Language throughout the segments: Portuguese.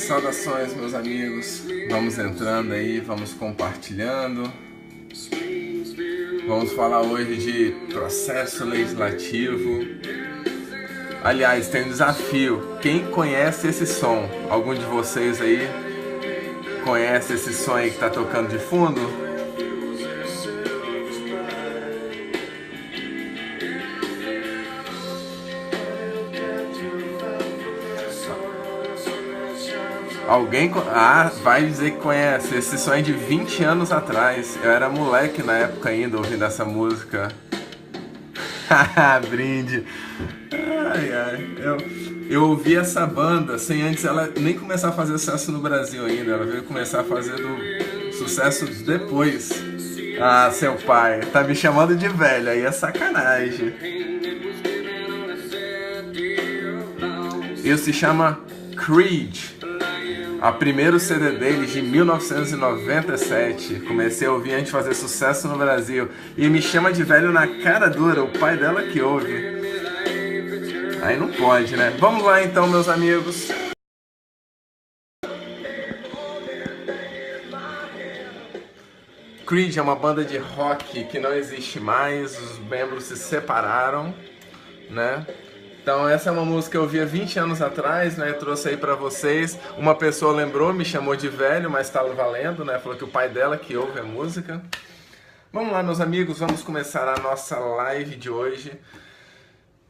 Saudações, meus amigos. Vamos entrando aí, vamos compartilhando. Vamos falar hoje de processo legislativo. Aliás, tem um desafio. Quem conhece esse som? Algum de vocês aí conhece esse som aí que está tocando de fundo? Alguém vai dizer que conhece. Esse som é de 20 anos atrás. Eu era moleque na época ainda ouvindo essa música. Brinde. Eu ouvi essa banda sem antes ela nem começar a fazer sucesso no Brasil ainda. Ela veio começar a fazer sucesso depois. Ah, seu pai, tá me chamando de velho, aí é sacanagem. Isso se chama Creed. A primeiro CD deles de 1997. Comecei a ouvir antes de fazer sucesso no Brasil. E me chama de velho na cara dura, o pai dela que ouve. Aí não pode, né? Vamos lá então, meus amigos. Creed é uma banda de rock que não existe mais. Os membros se separaram, né? Então essa é uma música que eu ouvia 20 anos atrás, né? Eu trouxe aí pra vocês. Uma pessoa lembrou, me chamou de velho, mas tá valendo, né? Falou que o pai dela que ouve a música. Vamos lá, meus amigos, vamos começar a nossa live de hoje.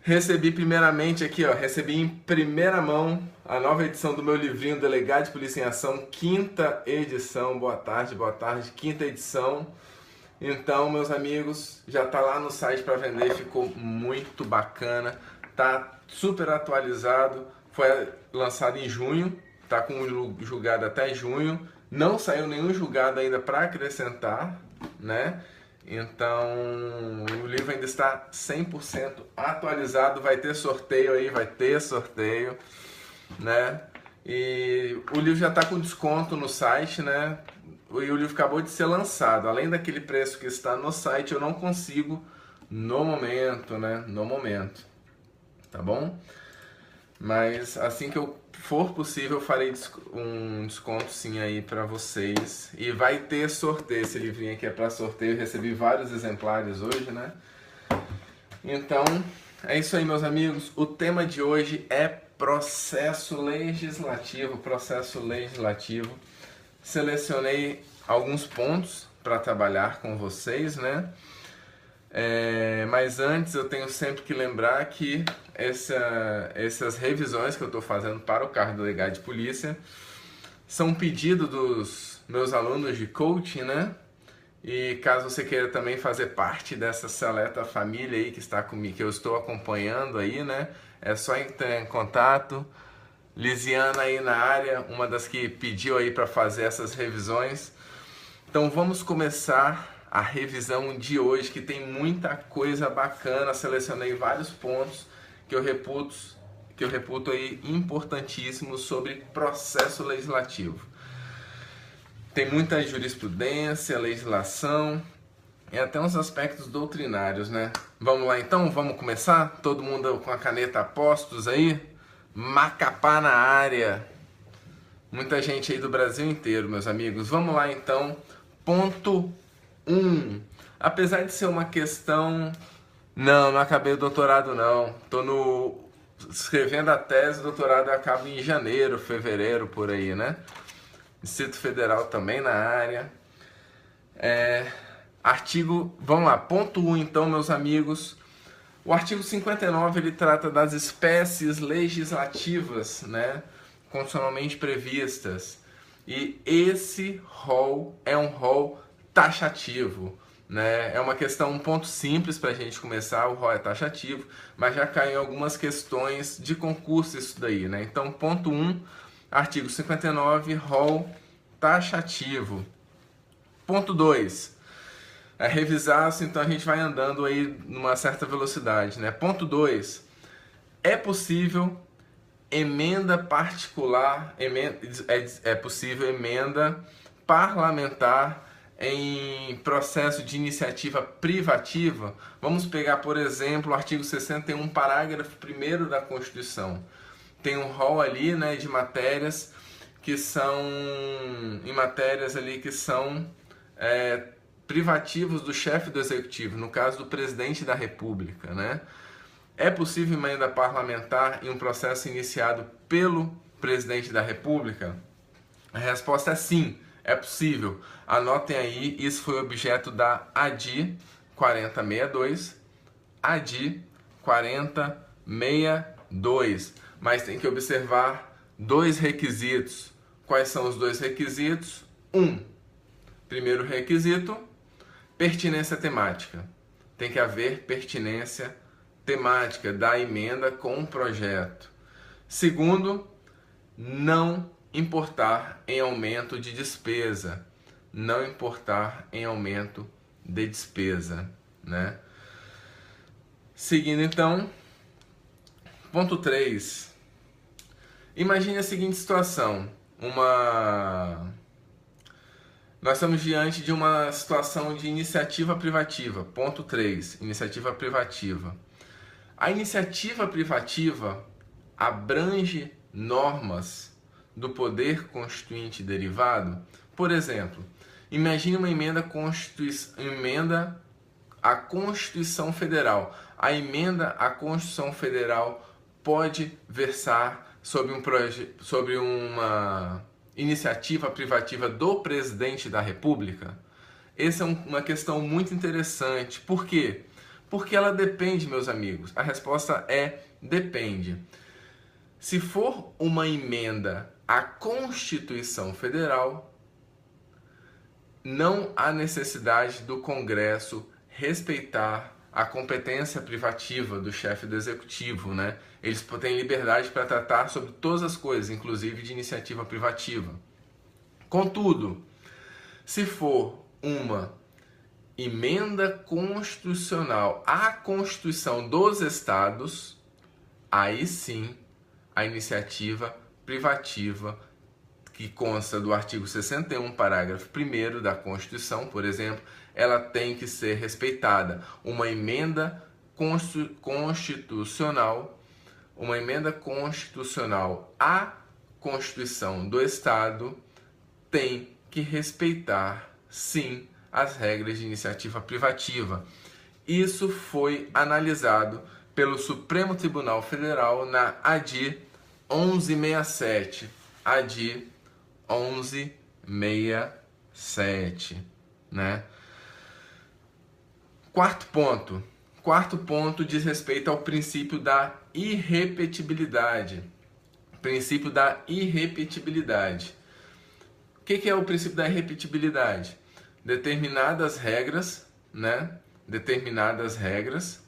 Recebi primeiramente aqui, ó, recebi em primeira mão a nova edição do meu livrinho Delegado de Polícia em Ação, 5ª edição. Boa tarde, quinta edição. Então, meus amigos, já tá lá no site para vender, ficou muito bacana. Tá super atualizado, foi lançado em junho, tá com um julgado até junho, não saiu nenhum julgado ainda para acrescentar, né? Então o livro ainda está 100% atualizado, vai ter sorteio aí, né? E o livro já tá com desconto no site, né? E o livro acabou de ser lançado, além daquele preço que está no site, eu não consigo no momento, né? Tá bom? Mas assim que for possível eu farei um desconto sim aí pra vocês. E vai ter sorteio, esse livrinho aqui é pra sorteio, eu recebi vários exemplares hoje, né? Então, é isso aí, meus amigos. O tema de hoje é processo legislativo, Selecionei alguns pontos para trabalhar com vocês, né? Mas antes eu tenho sempre que lembrar que essas revisões que eu estou fazendo para o cargo de delegado de polícia são um pedido dos meus alunos de coaching, né? E caso você queira também fazer parte dessa seleta família aí que está comigo, que eu estou acompanhando aí, né? É só entrar em contato. Lisiana aí na área, uma das que pediu aí para fazer essas revisões. Então vamos começar a revisão de hoje, que tem muita coisa bacana. Selecionei vários pontos que eu reputo aí importantíssimos sobre processo legislativo. Tem muita jurisprudência, legislação e até uns aspectos doutrinários, né? Vamos lá então, vamos começar? Todo mundo com a caneta a postos aí? Macapá na área. Muita gente aí do Brasil inteiro, meus amigos. Vamos lá então. Ponto 1. Apesar de ser uma questão... Não acabei o doutorado não. Tô escrevendo a tese, o doutorado acaba em janeiro, fevereiro, por aí, né? Distrito Federal também na área. Vamos lá, ponto 1 então, meus amigos. O artigo 59, ele trata das espécies legislativas, né? Constitucionalmente previstas. E esse rol é um rol taxativo, né? É uma questão, um ponto simples para a gente começar, o rol é taxativo, mas já cai em algumas questões de concurso isso daí, né? Então, ponto 1, artigo 59, rol taxativo. Ponto 2, revisar, então a gente vai andando aí numa certa velocidade, né? Ponto 2, é possível emenda particular, é possível emenda parlamentar em processo de iniciativa privativa. Vamos pegar, por exemplo, o artigo 61, parágrafo 1º da Constituição. Tem um rol ali, né, de matérias que são privativos do chefe do executivo, no caso do presidente da República, né? É possível emenda parlamentar em um processo iniciado pelo presidente da República? A resposta é sim, é possível. Anotem aí, isso foi objeto da ADI 4062, ADI 4062. Mas tem que observar dois requisitos. Quais são os dois requisitos? Primeiro requisito, pertinência temática. Tem que haver pertinência temática da emenda com o projeto. Segundo, não importar em aumento de despesa. Não importar em aumento de despesa, né? Seguindo então, ponto 3. Imagine a seguinte situação. Nós estamos diante de uma situação de iniciativa privativa. Ponto 3. Iniciativa privativa. A iniciativa privativa abrange normas do poder constituinte derivado. Por exemplo, imagine uma emenda à Constituição Federal. A emenda à Constituição Federal pode versar sobre uma iniciativa privativa do presidente da República? Essa é uma questão muito interessante. Por quê? Porque ela depende, meus amigos. A resposta é depende. Se for uma emenda à Constituição Federal, não há necessidade do Congresso respeitar a competência privativa do chefe do executivo, né? Eles têm liberdade para tratar sobre todas as coisas, inclusive de iniciativa privativa. Contudo, se for uma emenda constitucional à Constituição dos Estados, aí sim a iniciativa privativa, que consta do artigo 61, parágrafo 1º da Constituição, por exemplo, ela tem que ser respeitada. Uma emenda constitucional à Constituição do Estado tem que respeitar, sim, as regras de iniciativa privativa. Isso foi analisado pelo Supremo Tribunal Federal na ADI 1167. ADI 1167, né? Quarto ponto diz respeito ao princípio da irrepetibilidade. Princípio da irrepetibilidade. O que é o princípio da irrepetibilidade? Determinadas regras, né? Determinadas regras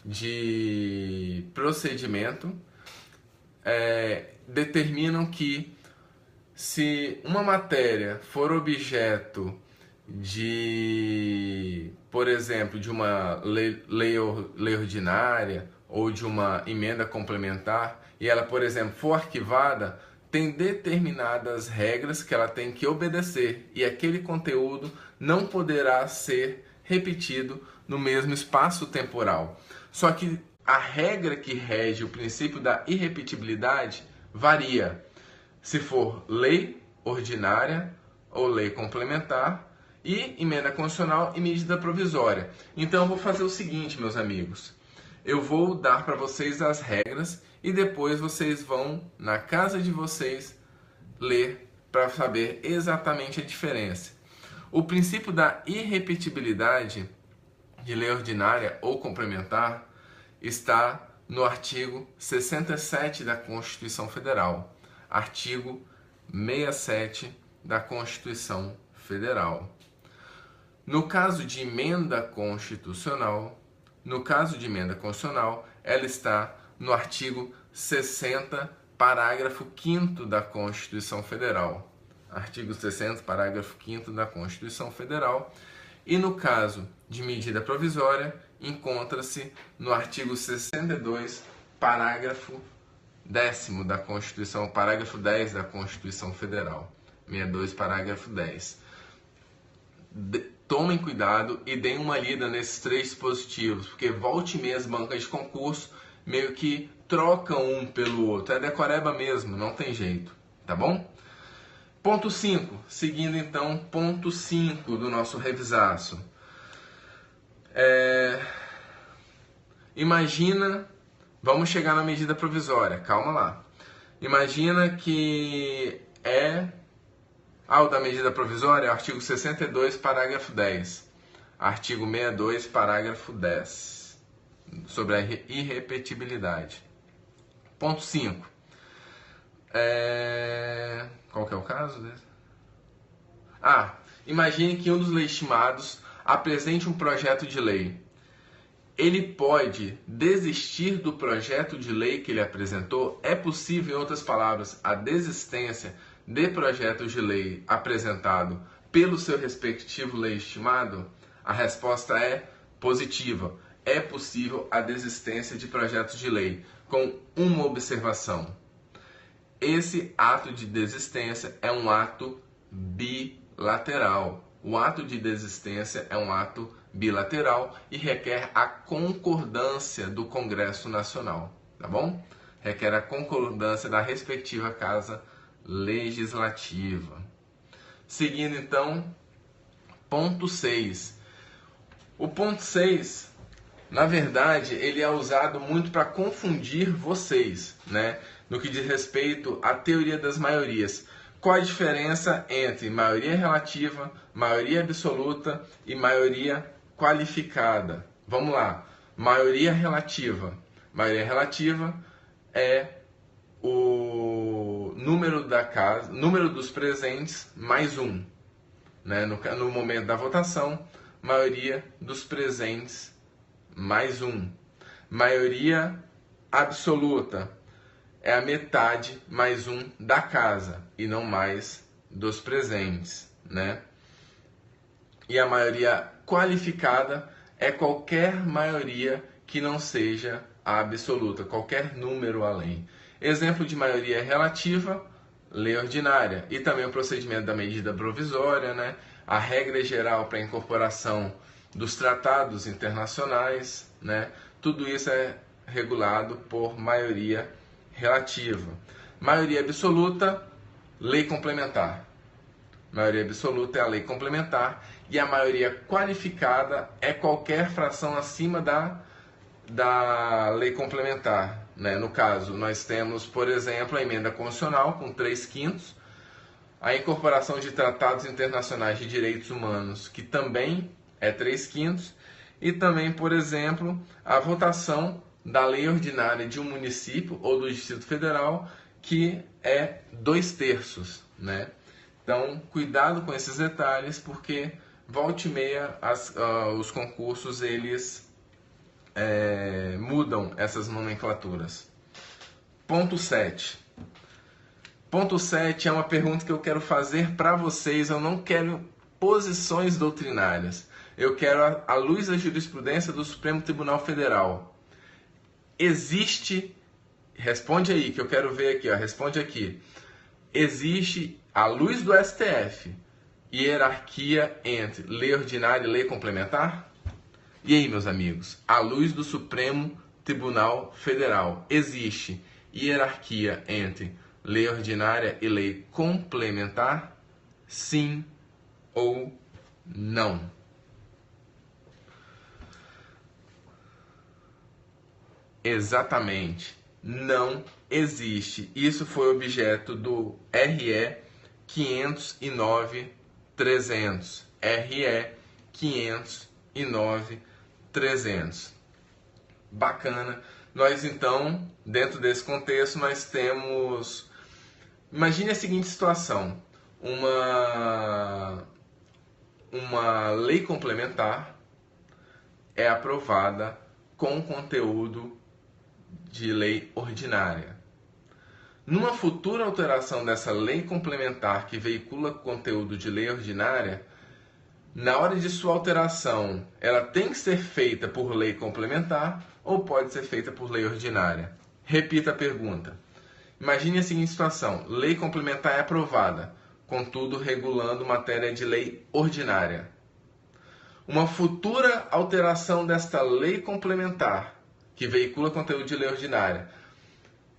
de procedimento determinam que, se uma matéria for objeto de, por exemplo, de uma lei ordinária ou de uma emenda complementar, e ela, por exemplo, for arquivada, tem determinadas regras que ela tem que obedecer, e aquele conteúdo não poderá ser repetido no mesmo espaço temporal. Só que a regra que rege o princípio da irrepetibilidade varia. Se for lei ordinária ou lei complementar, e emenda constitucional e medida provisória. Então eu vou fazer o seguinte, meus amigos. Eu vou dar para vocês as regras e depois vocês vão na casa de vocês ler para saber exatamente a diferença. O princípio da irrepetibilidade de lei ordinária ou complementar está no artigo 67 da Constituição Federal. Artigo 67 da Constituição Federal. No caso de emenda constitucional, ela está no artigo 60, parágrafo 5º da Constituição Federal. Artigo 60, parágrafo 5º da Constituição Federal. E no caso de medida provisória, encontra-se no artigo 62, parágrafo 10º da Constituição, parágrafo 10 da Constituição Federal. 62, parágrafo 10. Tomem cuidado e deem uma lida nesses 3 dispositivos, porque volte e meia as bancas de concurso meio que trocam um pelo outro. É decoreba mesmo, não tem jeito, tá bom? Ponto 5, seguindo então, ponto 5 do nosso revisaço. Imagina, vamos chegar na medida provisória, calma lá. Imagina que o da medida provisória é o artigo 62, parágrafo 10. Artigo 62, parágrafo 10. Sobre a irrepetibilidade. Ponto 5. Qual que é o caso desse? Imagine que um dos legitimados apresente um projeto de lei. Ele pode desistir do projeto de lei que ele apresentou? É possível, em outras palavras, a desistência de projeto de lei apresentado pelo seu respectivo legitimado? A resposta é positiva. É possível a desistência de projetos de lei, com uma observação. Esse ato de desistência é um ato bilateral. O ato de desistência é um ato bilateral e requer a concordância do Congresso Nacional, tá bom? Requer a concordância da respectiva Casa Legislativa. Seguindo então, ponto 6. O ponto 6, na verdade, ele é usado muito para confundir vocês, né? No que diz respeito à teoria das maiorias. Qual a diferença entre maioria relativa, maioria absoluta e maioria qualificada? Vamos lá. Maioria relativa. Maioria relativa é o número da casa, número dos presentes mais um, né? No momento da votação, maioria dos presentes mais um. Maioria absoluta é a metade mais um da casa e não mais dos presentes, né? E a maioria qualificada é qualquer maioria que não seja a absoluta, qualquer número além. Exemplo de maioria relativa, lei ordinária. E também o procedimento da medida provisória, né? A regra geral para a incorporação dos tratados internacionais, né? Tudo isso é regulado por maioria relativa. Maioria absoluta, lei complementar. Maioria absoluta é a lei complementar e a maioria qualificada é qualquer fração acima da lei complementar, né? No caso, nós temos, por exemplo, a emenda constitucional com 3/5, a incorporação de tratados internacionais de direitos humanos, que também é 3/5, e também, por exemplo, a votação da lei ordinária de um município ou do Distrito Federal, que é 2/3, né? Então, cuidado com esses detalhes, porque volta e meia os concursos eles mudam essas nomenclaturas. Ponto 7. Ponto 7 é uma pergunta que eu quero fazer para vocês. Eu não quero posições doutrinárias. Eu quero, à luz da jurisprudência do Supremo Tribunal Federal, existe... Responde aí, que eu quero ver aqui. Responde aqui. Existe, à luz do STF, hierarquia entre lei ordinária e lei complementar? E aí, meus amigos, à luz do Supremo Tribunal Federal, existe hierarquia entre lei ordinária e lei complementar? Sim ou não? Exatamente, não existe. Isso foi objeto do RE 509-300. RE 509-300. Bacana. Nós então, dentro desse contexto, nós temos... Imagine a seguinte situação. Uma lei complementar é aprovada com conteúdo de lei ordinária. Numa futura alteração dessa lei complementar que veicula conteúdo de lei ordinária, na hora de sua alteração, ela tem que ser feita por lei complementar ou pode ser feita por lei ordinária? Repita a pergunta. Imagine a seguinte situação: lei complementar é aprovada, contudo regulando matéria de lei ordinária. Uma futura alteração desta lei complementar, que veicula conteúdo de lei ordinária,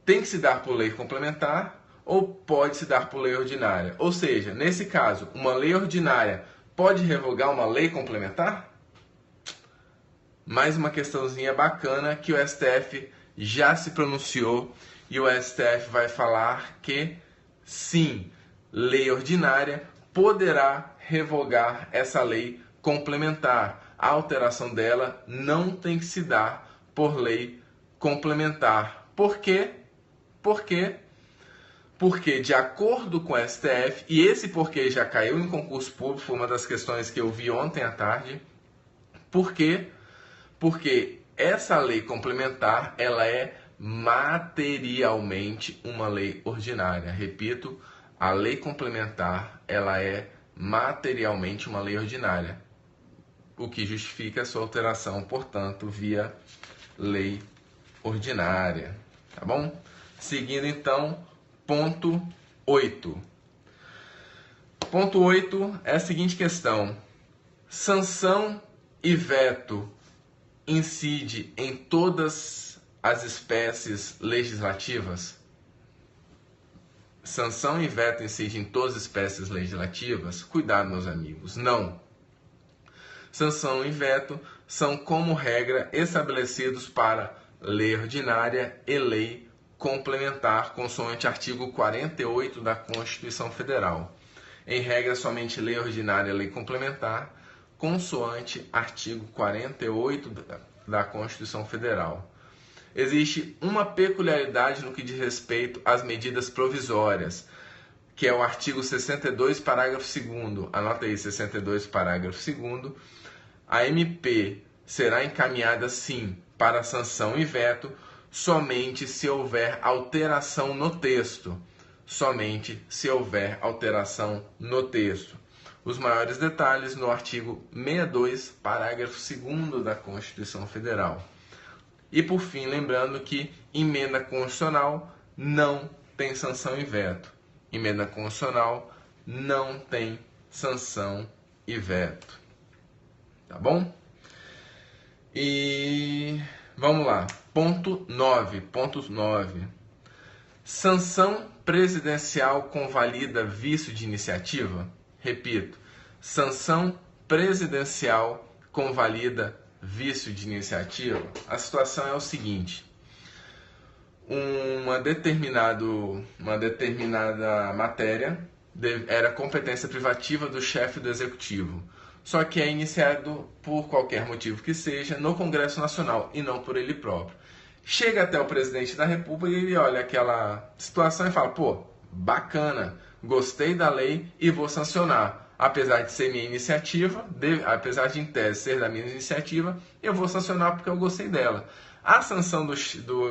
tem que se dar por lei complementar ou pode se dar por lei ordinária? Ou seja, nesse caso, uma lei ordinária pode revogar uma lei complementar? Mais uma questãozinha bacana que o STF já se pronunciou e o STF vai falar que sim, lei ordinária poderá revogar essa lei complementar. A alteração dela não tem que se dar por lei complementar. Por quê? Porque, de acordo com o STF, e esse porquê já caiu em concurso público, foi uma das questões que eu vi ontem à tarde, por quê? Porque essa lei complementar, ela é materialmente uma lei ordinária. Repito, a lei complementar, ela é materialmente uma lei ordinária, o que justifica a sua alteração, portanto, via lei ordinária, tá bom? Seguindo então, ponto 8. Ponto 8 é a seguinte questão: sanção e veto incide em todas as espécies legislativas? Sanção e veto incide em todas as espécies legislativas? Cuidado, meus amigos, não. Sanção e veto são, como regra, estabelecidos para lei ordinária e lei complementar, consoante artigo 48 da Constituição Federal. Em regra, somente lei ordinária e lei complementar, consoante artigo 48 da Constituição Federal. Existe uma peculiaridade no que diz respeito às medidas provisórias, que é o artigo 62, parágrafo 2º. Anota aí, 62, parágrafo 2º. A MP será encaminhada, sim, para sanção e veto, somente se houver alteração no texto. Somente se houver alteração no texto. Os maiores detalhes no artigo 62, parágrafo 2º da Constituição Federal. E por fim, lembrando que emenda constitucional não tem sanção e veto. Emenda constitucional não tem sanção e veto. Tá bom? E vamos lá. Ponto 9. Sanção presidencial convalida vício de iniciativa? Repito, sanção presidencial convalida vício de iniciativa? A situação é o seguinte: uma determinada matéria era competência privativa do chefe do executivo, só que é iniciado por qualquer motivo que seja no Congresso Nacional e não por ele próprio. Chega até o presidente da República e ele olha aquela situação e fala: pô, bacana, gostei da lei e vou sancionar. Apesar de ser minha iniciativa, apesar de em tese ser da minha iniciativa, eu vou sancionar porque eu gostei dela. A sanção do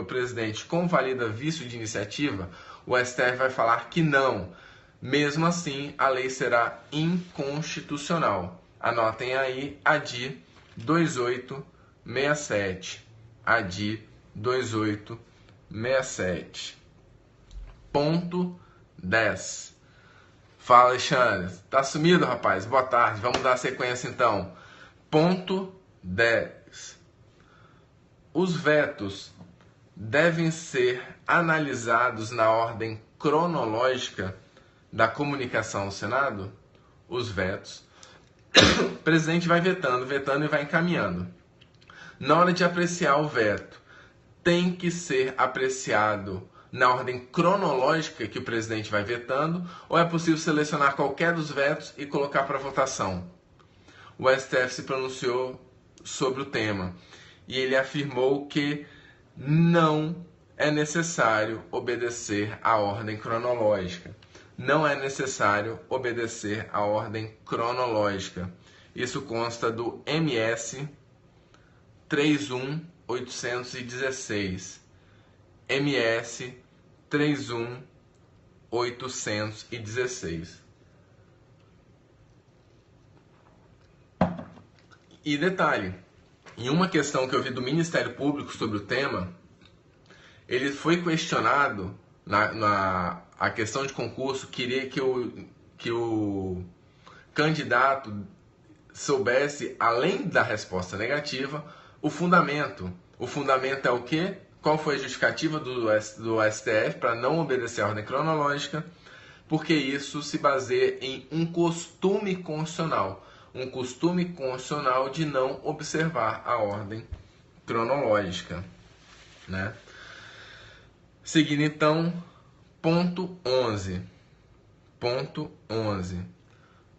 presidente convalida vício de iniciativa? O STF vai falar que não. Mesmo assim, a lei será inconstitucional. Anotem aí, ADI 2867. ADI 2867. Ponto 10. Fala, Alexandre. Tá sumido, rapaz? Boa tarde. Vamos dar sequência, então. Ponto 10. Os vetos devem ser analisados na ordem cronológica da comunicação ao Senado? Os vetos. O presidente vai vetando e vai encaminhando. Na hora de apreciar o veto, tem que ser apreciado na ordem cronológica que o presidente vai vetando, ou é possível selecionar qualquer dos vetos e colocar para votação? O STF se pronunciou sobre o tema e ele afirmou que não é necessário obedecer à ordem cronológica. Não é necessário obedecer à ordem cronológica. Isso consta do MS 31816. MS 31816. E detalhe, em uma questão que eu vi do Ministério Público sobre o tema, ele foi questionado a questão de concurso queria que o candidato soubesse, além da resposta negativa, o fundamento. O fundamento é o quê? Qual foi a justificativa do STF para não obedecer a ordem cronológica? Porque isso se baseia em um costume constitucional. Um costume constitucional de não observar a ordem cronológica, né? Seguindo então, ponto 11. Ponto 11.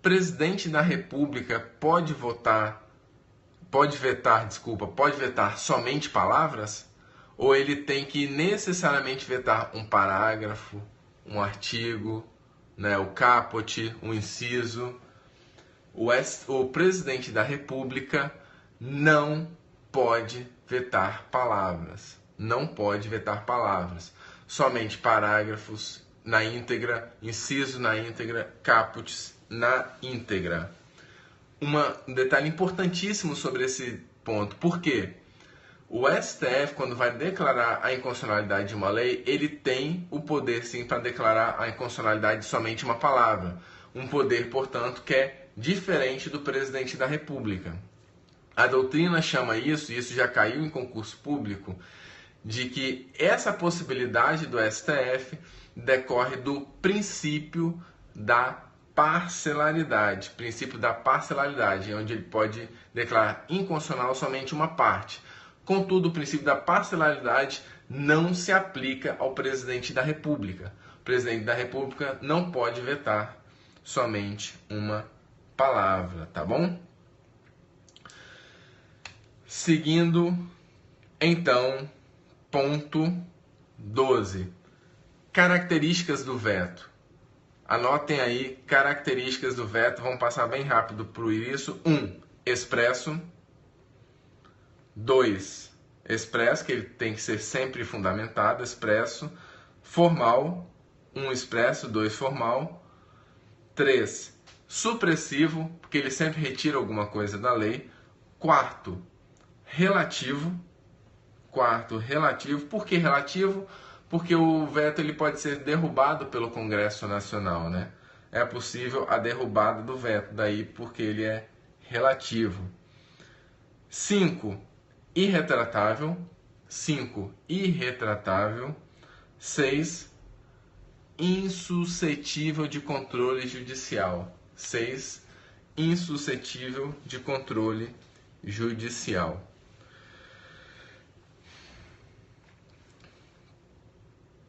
Presidente da República pode vetar somente palavras? Ou ele tem que necessariamente vetar um parágrafo, um artigo, né, o caput, um inciso? O presidente da República não pode vetar palavras. Não pode vetar palavras. Somente parágrafos na íntegra, inciso na íntegra, caputs na íntegra. Um detalhe importantíssimo sobre esse ponto. Por quê? O STF, quando vai declarar a inconstitucionalidade de uma lei, ele tem o poder, sim, para declarar a inconstitucionalidade de somente uma palavra. Um poder, portanto, que é diferente do presidente da República. A doutrina chama isso, e isso já caiu em concurso público, de que essa possibilidade do STF decorre do princípio da parcelaridade. Princípio da parcelaridade, onde ele pode declarar inconstitucional somente uma parte. Contudo, o princípio da parcelaridade não se aplica ao presidente da República. O presidente da República não pode vetar somente uma palavra, tá bom? Seguindo, então, ponto 12. Características do veto. Anotem aí características do veto, vamos passar bem rápido por isso. 1. Expresso. 2. Expresso, que ele tem que ser sempre fundamentado, expresso. Formal. 1 expresso, 2 formal. 3. Supressivo, porque ele sempre retira alguma coisa da lei. 4. Relativo. 4. Relativo. Por que relativo? Porque o veto ele pode ser derrubado pelo Congresso Nacional, né? É possível a derrubada do veto, daí porque ele é relativo. 5. Irretratável. 5. Irretratável. 6. Insuscetível de controle judicial. 6. Insuscetível de controle judicial.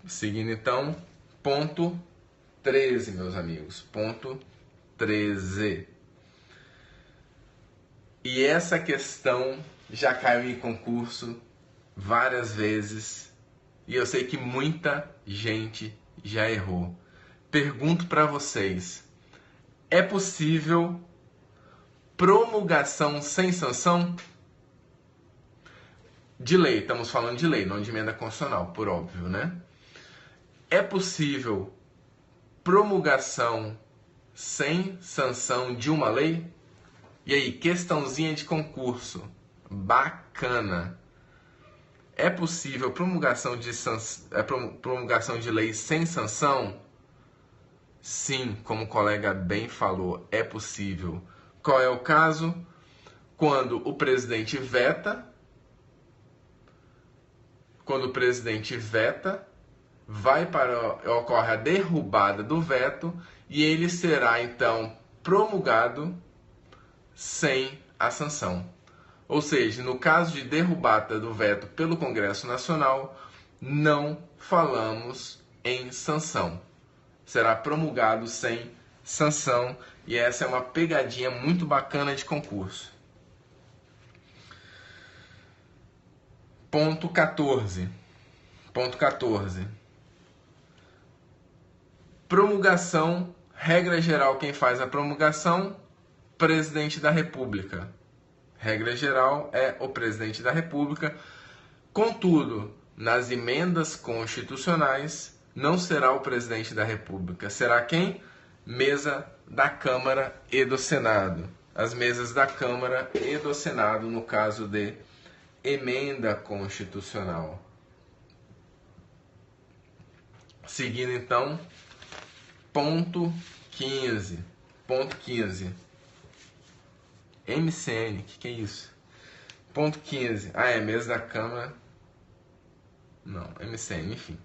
Seguindo então, ponto 13, meus amigos. Ponto 13. E essa questão já caiu em concurso várias vezes. E eu sei que muita gente já errou. Pergunto para vocês: é possível promulgação sem sanção? De lei, estamos falando de lei, não de emenda constitucional, por óbvio, né? É possível promulgação sem sanção de uma lei? E aí, questãozinha de concurso. Bacana. É possível promulgação de lei sem sanção? Sim, como o colega bem falou, é possível. Qual é o caso? Quando o presidente veta, ocorre a derrubada do veto e ele será então promulgado sem a sanção. Ou seja, no caso de derrubada do veto pelo Congresso Nacional, não falamos em sanção. Será promulgado sem sanção e essa é uma pegadinha muito bacana de concurso. Ponto 14. Ponto 14. Promulgação, regra geral, quem faz a promulgação? Presidente da República. Regra geral é o presidente da República. Contudo, nas emendas constitucionais, não será o presidente da República. Será quem? Mesa da Câmara e do Senado. As mesas da Câmara e do Senado, no caso de emenda constitucional. Seguindo então, ponto 15. Ponto 15. MCN, que é isso? Ponto 15. Ah, é mesa da Câmara. Não, MCN, enfim.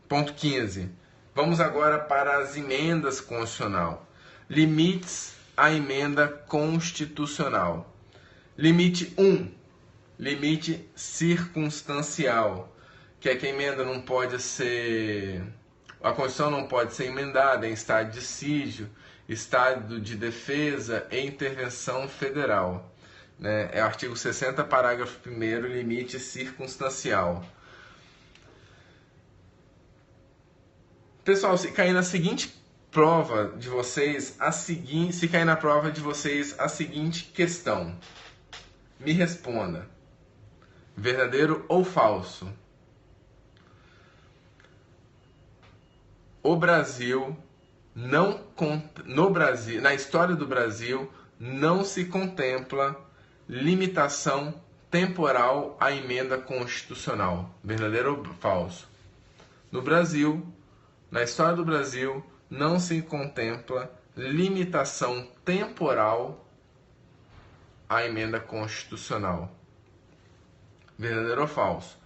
Ponto 15. Vamos agora para as emendas constitucional. Limites à emenda constitucional. Limite 1. Limite circunstancial. Que é que a emenda não pode ser... A Constituição não pode ser emendada em estado de sítio, estado de defesa e intervenção federal. Né? É o artigo 60, parágrafo 1º, limite circunstancial. Pessoal, se cair na seguinte prova de vocês, se cair na prova de vocês a seguinte questão, me responda: verdadeiro ou falso? O Brasil na história do Brasil não se contempla limitação temporal à emenda constitucional. Verdadeiro ou falso? No Brasil, na história do Brasil, não se contempla limitação temporal à emenda constitucional. Verdadeiro ou falso?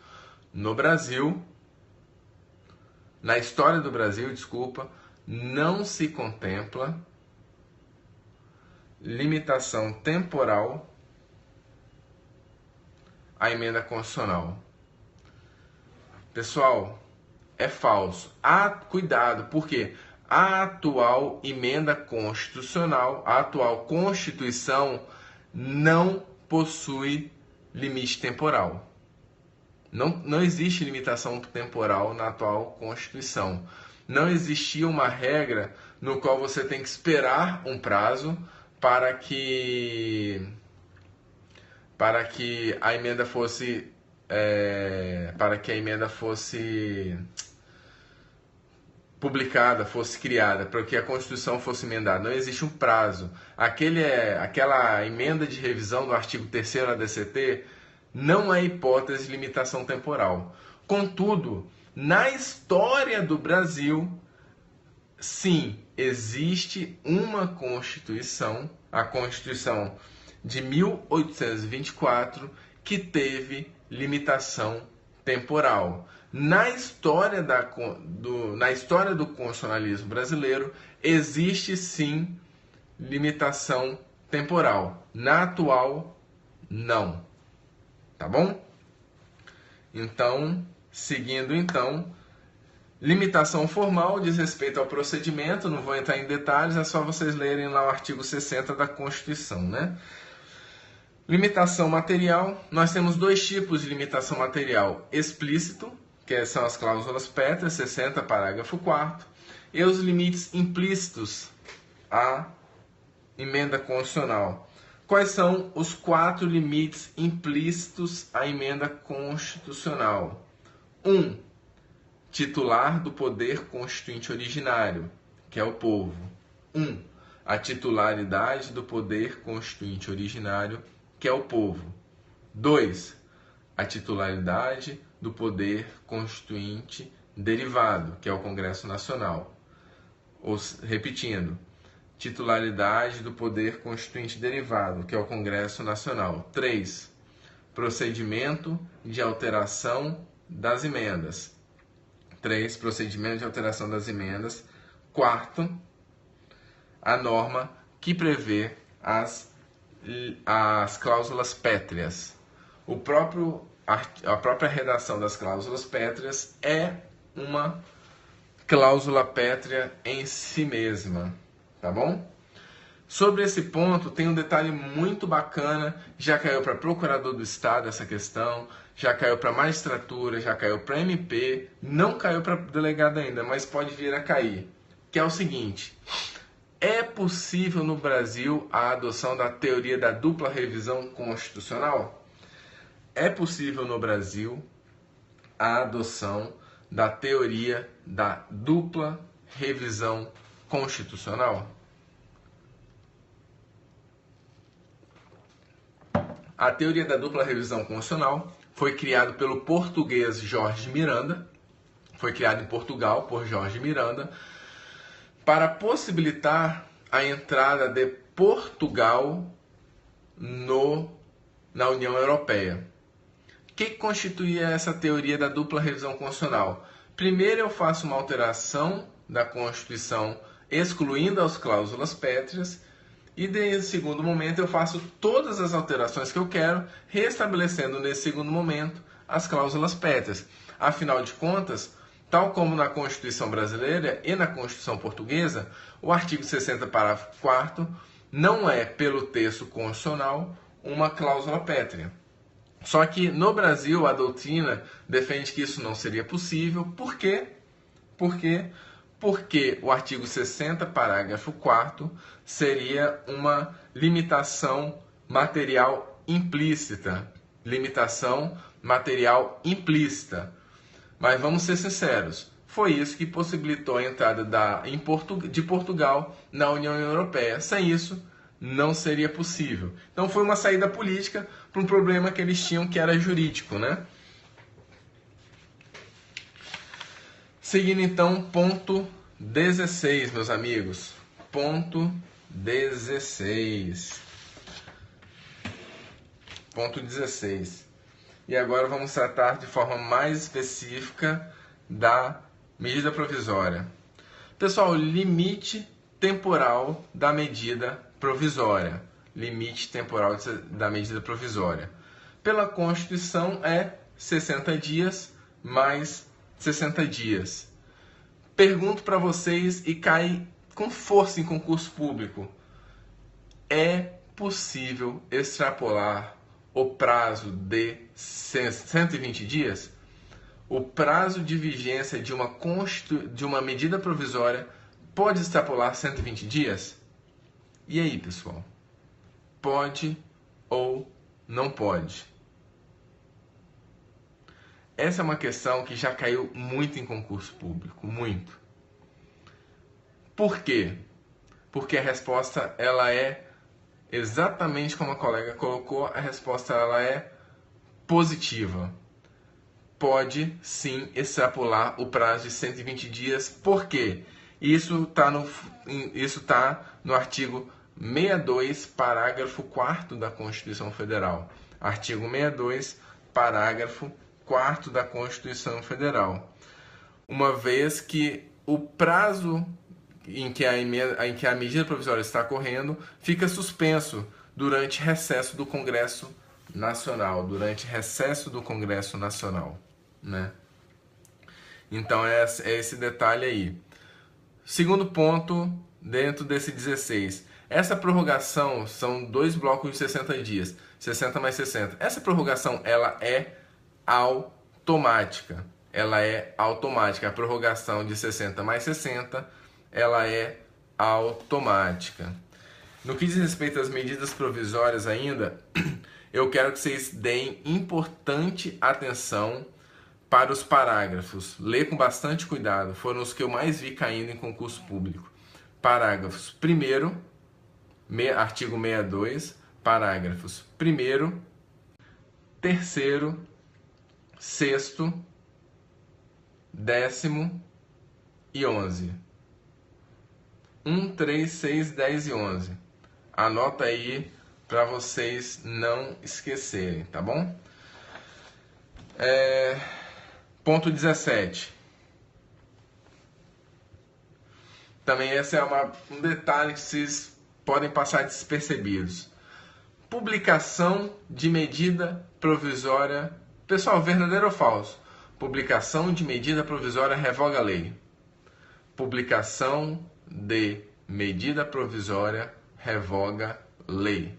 No Brasil, na história do Brasil, não se contempla limitação temporal à emenda constitucional. Pessoal, é falso. Cuidado, porque a atual emenda constitucional, a atual Constituição, não possui limite temporal. Não existe limitação temporal na atual Constituição. Não existia uma regra no qual você tem que esperar um prazo para que a emenda fosse publicada, fosse criada, para que a Constituição fosse emendada. Não existe um prazo. Aquela emenda de revisão do artigo 3º da DCT não é hipótese de limitação temporal. Contudo, na história do Brasil, sim, existe uma Constituição, a Constituição de 1824, que teve limitação temporal. Na história do constitucionalismo brasileiro, existe sim limitação temporal. Na atual, não. Tá bom? Então, seguindo então, limitação formal diz respeito ao procedimento, não vou entrar em detalhes, é só vocês lerem lá o artigo 60 da Constituição, né? Limitação material, nós temos dois tipos de limitação material: explícito, que são as cláusulas pétreas, 60, parágrafo 4º, e os limites implícitos à emenda constitucional. Quais são os 4 limites implícitos à emenda constitucional? 1. Titular do poder constituinte originário, que é o povo. 1. A titularidade do poder constituinte originário, que é o povo. 2. A titularidade do poder constituinte derivado, que é o Congresso Nacional. Repetindo, titularidade do poder constituinte derivado, que é o Congresso Nacional. 3. Procedimento de alteração das emendas. 3. Procedimento de alteração das emendas. 4. A norma que prevê as cláusulas pétreas. A própria redação das cláusulas pétreas é uma cláusula pétrea em si mesma. Tá bom? Sobre esse ponto, tem um detalhe muito bacana, já caiu para procurador do Estado essa questão, já caiu para magistratura, já caiu para MP, não caiu para delegado ainda, mas pode vir a cair, que é o seguinte: é possível no Brasil a adoção da teoria da dupla revisão constitucional? É possível no Brasil a adoção da teoria da dupla revisão constitucional? A teoria da dupla revisão constitucional foi criada pelo português Jorge Miranda, Foi criado em Portugal por Jorge Miranda para possibilitar a entrada de Portugal na União Europeia. O que constituía essa teoria da dupla revisão constitucional? Primeiro eu faço uma alteração da Constituição excluindo as cláusulas pétreas e, em segundo momento, eu faço todas as alterações que eu quero, restabelecendo nesse segundo momento as cláusulas pétreas. Afinal de contas, tal como na Constituição brasileira e na Constituição portuguesa, o artigo 60, parágrafo 4º, não é, pelo texto constitucional, uma cláusula pétrea. Só que no Brasil a doutrina defende que isso não seria possível. Por quê? Porque o artigo 60, parágrafo 4º, seria uma limitação material implícita. Limitação material implícita. Mas vamos ser sinceros, foi isso que possibilitou a entrada de Portugal na União Europeia. Sem isso, não seria possível. Então foi uma saída política para um problema que eles tinham, que era jurídico, né? Seguindo então, ponto 16, meus amigos. Ponto 16. Ponto 16. E agora vamos tratar de forma mais específica da medida provisória. Pessoal, limite temporal da medida provisória. Limite temporal da medida provisória. Pela Constituição é 60 dias mais 60 dias. Pergunto para vocês e cai com força em concurso público. É possível extrapolar o prazo de 120 dias? O prazo de vigência de uma medida provisória pode extrapolar 120 dias? E aí, pessoal? Pode ou não pode? Essa é uma questão que já caiu muito em concurso público, muito. Por quê? Porque a resposta ela é exatamente como a colega colocou, a resposta ela é positiva. Pode sim extrapolar o prazo de 120 dias. Por quê? Isso está no artigo 62, parágrafo 4º da Constituição Federal. Artigo 62, parágrafo 4º da Constituição Federal. Uma vez que o prazo em que a medida provisória está correndo fica suspenso durante recesso do Congresso Nacional. Né? Então é esse detalhe aí. Segundo ponto, dentro desse 16. Essa prorrogação são 2 blocos de 60 dias. 60 mais 60. Essa prorrogação ela é automática. A prorrogação de 60 mais 60, ela é automática. No que diz respeito às medidas provisórias ainda, eu quero que vocês deem importante atenção para os parágrafos. Lê com bastante cuidado. Foram os que eu mais vi caindo em concurso público. Parágrafos 1º, artigo 62, parágrafos 1º, 3º, 6º, 10º e 11. 1, 3, 6, 10 e 11. Anota aí para vocês não esquecerem, tá bom? Ponto 17. Também esse é um detalhe que vocês podem passar despercebidos. Publicação de medida provisória. Pessoal, verdadeiro ou falso? Publicação de medida provisória revoga a lei. Publicação de medida provisória revoga lei.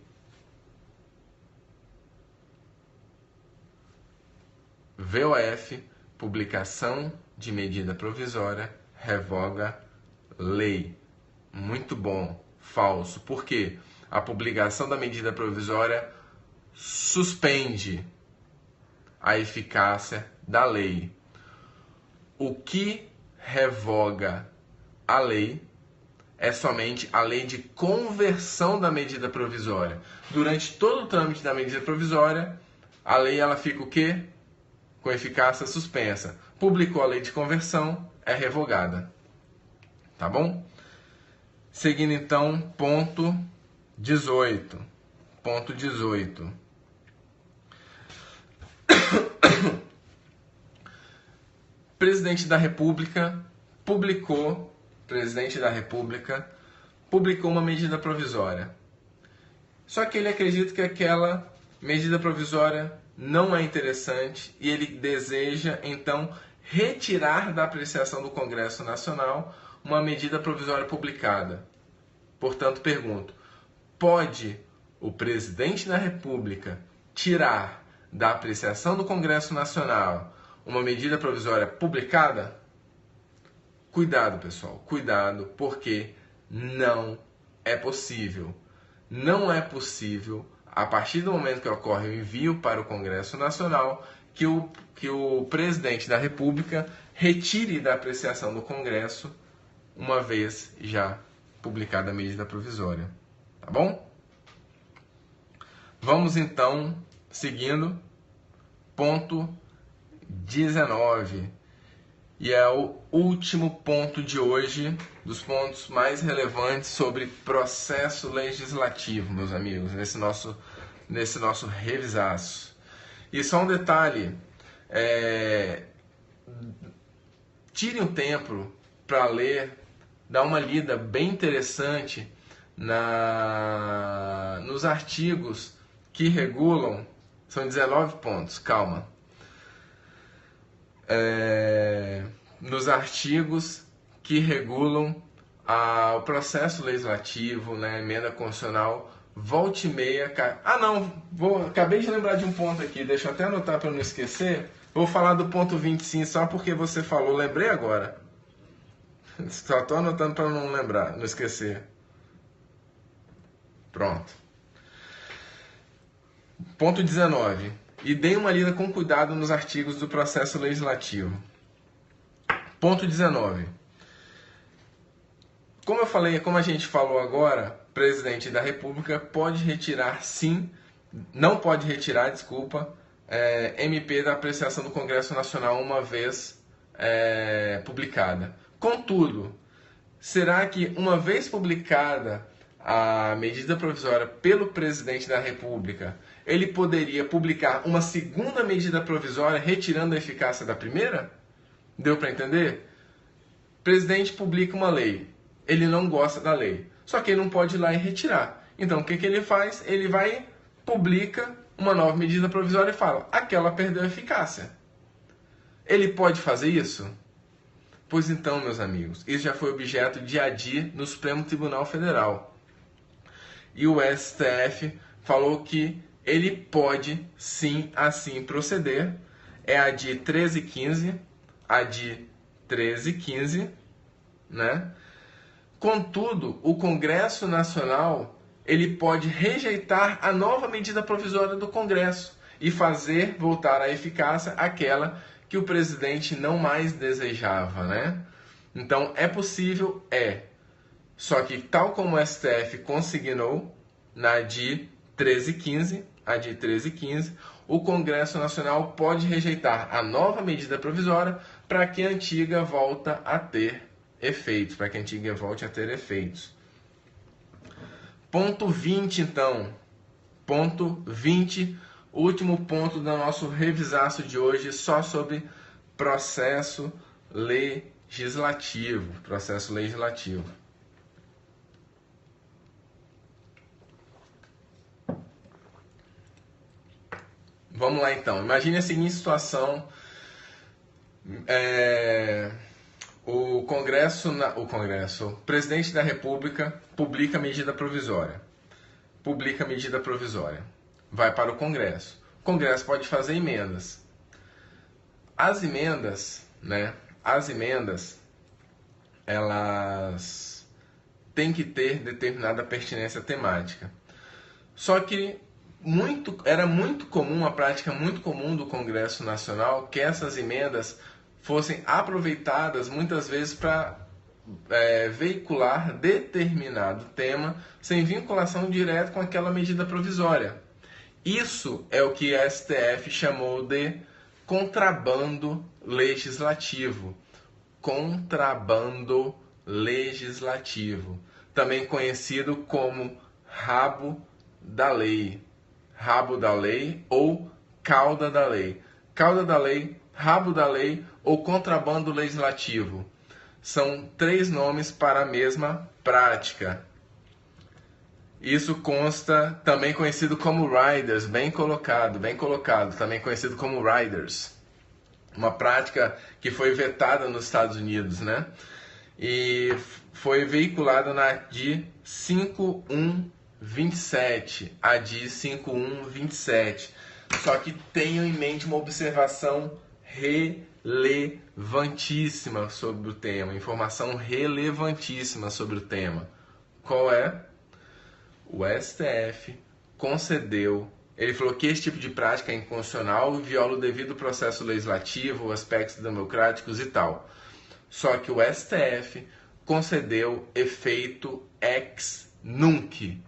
VOF, publicação de medida provisória revoga lei. Muito bom. Falso. Por quê? A publicação da medida provisória suspende a eficácia da lei. O que revoga a lei é somente a lei de conversão da medida provisória. Durante todo o trâmite da medida provisória, a lei ela fica o quê? Com eficácia suspensa. publicou a lei de conversão, é revogada. Tá bom? Seguindo então, ponto 18. Ponto 18. Presidente da República publicou uma medida provisória. Só que ele acredita que aquela medida provisória não é interessante e ele deseja, então, retirar da apreciação do Congresso Nacional uma medida provisória publicada. Portanto, pergunto, pode o presidente da República tirar da apreciação do Congresso Nacional uma medida provisória publicada? Cuidado, pessoal, cuidado, porque não é possível. Não é possível, a partir do momento que ocorre o envio para o Congresso Nacional, que o presidente da República retire da apreciação do Congresso, uma vez já publicada a medida provisória. Tá bom? Vamos então, seguindo, ponto 19. E é o último ponto de hoje, dos pontos mais relevantes sobre processo legislativo, meus amigos, nesse nosso revisaço. E só um detalhe, tire um tempo para ler, dar uma lida bem interessante nos artigos que regulam, são 19 pontos, calma. Nos artigos que regulam o processo legislativo, né, emenda constitucional, volte e meia. Acabei de lembrar de um ponto aqui, deixa eu até anotar para não esquecer. Vou falar do ponto 25 só porque você falou, lembrei agora. Só estou anotando para não lembrar, não esquecer. Pronto. Ponto 19. E dê uma lida com cuidado nos artigos do processo legislativo. Ponto 19. Como a gente falou agora, o presidente da República pode retirar, não pode retirar, MP da apreciação do Congresso Nacional uma vez publicada. Contudo, será que uma vez publicada a medida provisória pelo presidente da República, ele poderia publicar uma segunda medida provisória retirando a eficácia da primeira? Deu para entender? O presidente publica uma lei, ele não gosta da lei, só que ele não pode ir lá e retirar. Então o que ele faz? Ele vai, publica uma nova medida provisória e fala, aquela perdeu a eficácia. Ele pode fazer isso? Pois então, meus amigos, isso já foi objeto de ADI no Supremo Tribunal Federal. E o STF falou que ele pode sim assim proceder. É a ADI 1315, né? Contudo, o Congresso Nacional, ele pode rejeitar a nova medida provisória do Congresso e fazer voltar à eficácia aquela que o presidente não mais desejava, né? Então, é possível, Só que, tal como o STF consignou na ADI 1315, o Congresso Nacional pode rejeitar a nova medida provisória para que a antiga volte a ter efeitos. Ponto 20, então. Ponto 20, último ponto do nosso revisaço de hoje, só sobre processo legislativo. Vamos lá então, imagine a seguinte situação, o presidente da República publica a medida provisória, vai para o Congresso, o Congresso pode fazer emendas, as emendas, elas têm que ter determinada pertinência temática, só que era muito comum, uma prática muito comum do Congresso Nacional, que essas emendas fossem aproveitadas muitas vezes para veicular determinado tema sem vinculação direta com aquela medida provisória. Isso é o que a STF chamou de contrabando legislativo. Contrabando legislativo, também conhecido como rabo da lei. Rabo da lei ou cauda da lei. Cauda da lei, rabo da lei ou contrabando legislativo. São 3 nomes para a mesma prática. Isso consta, também conhecido como riders, bem colocado, também conhecido como riders. Uma prática que foi vetada nos Estados Unidos, né? E foi veiculada na ADI 5127. ADI 5127. Só que tenham em mente uma observação relevantíssima sobre o tema. Informação relevantíssima sobre o tema. Qual é? O STF concedeu. Ele falou que esse tipo de prática é inconstitucional e viola o devido processo legislativo, aspectos democráticos e tal. Só que o STF concedeu efeito ex nunc,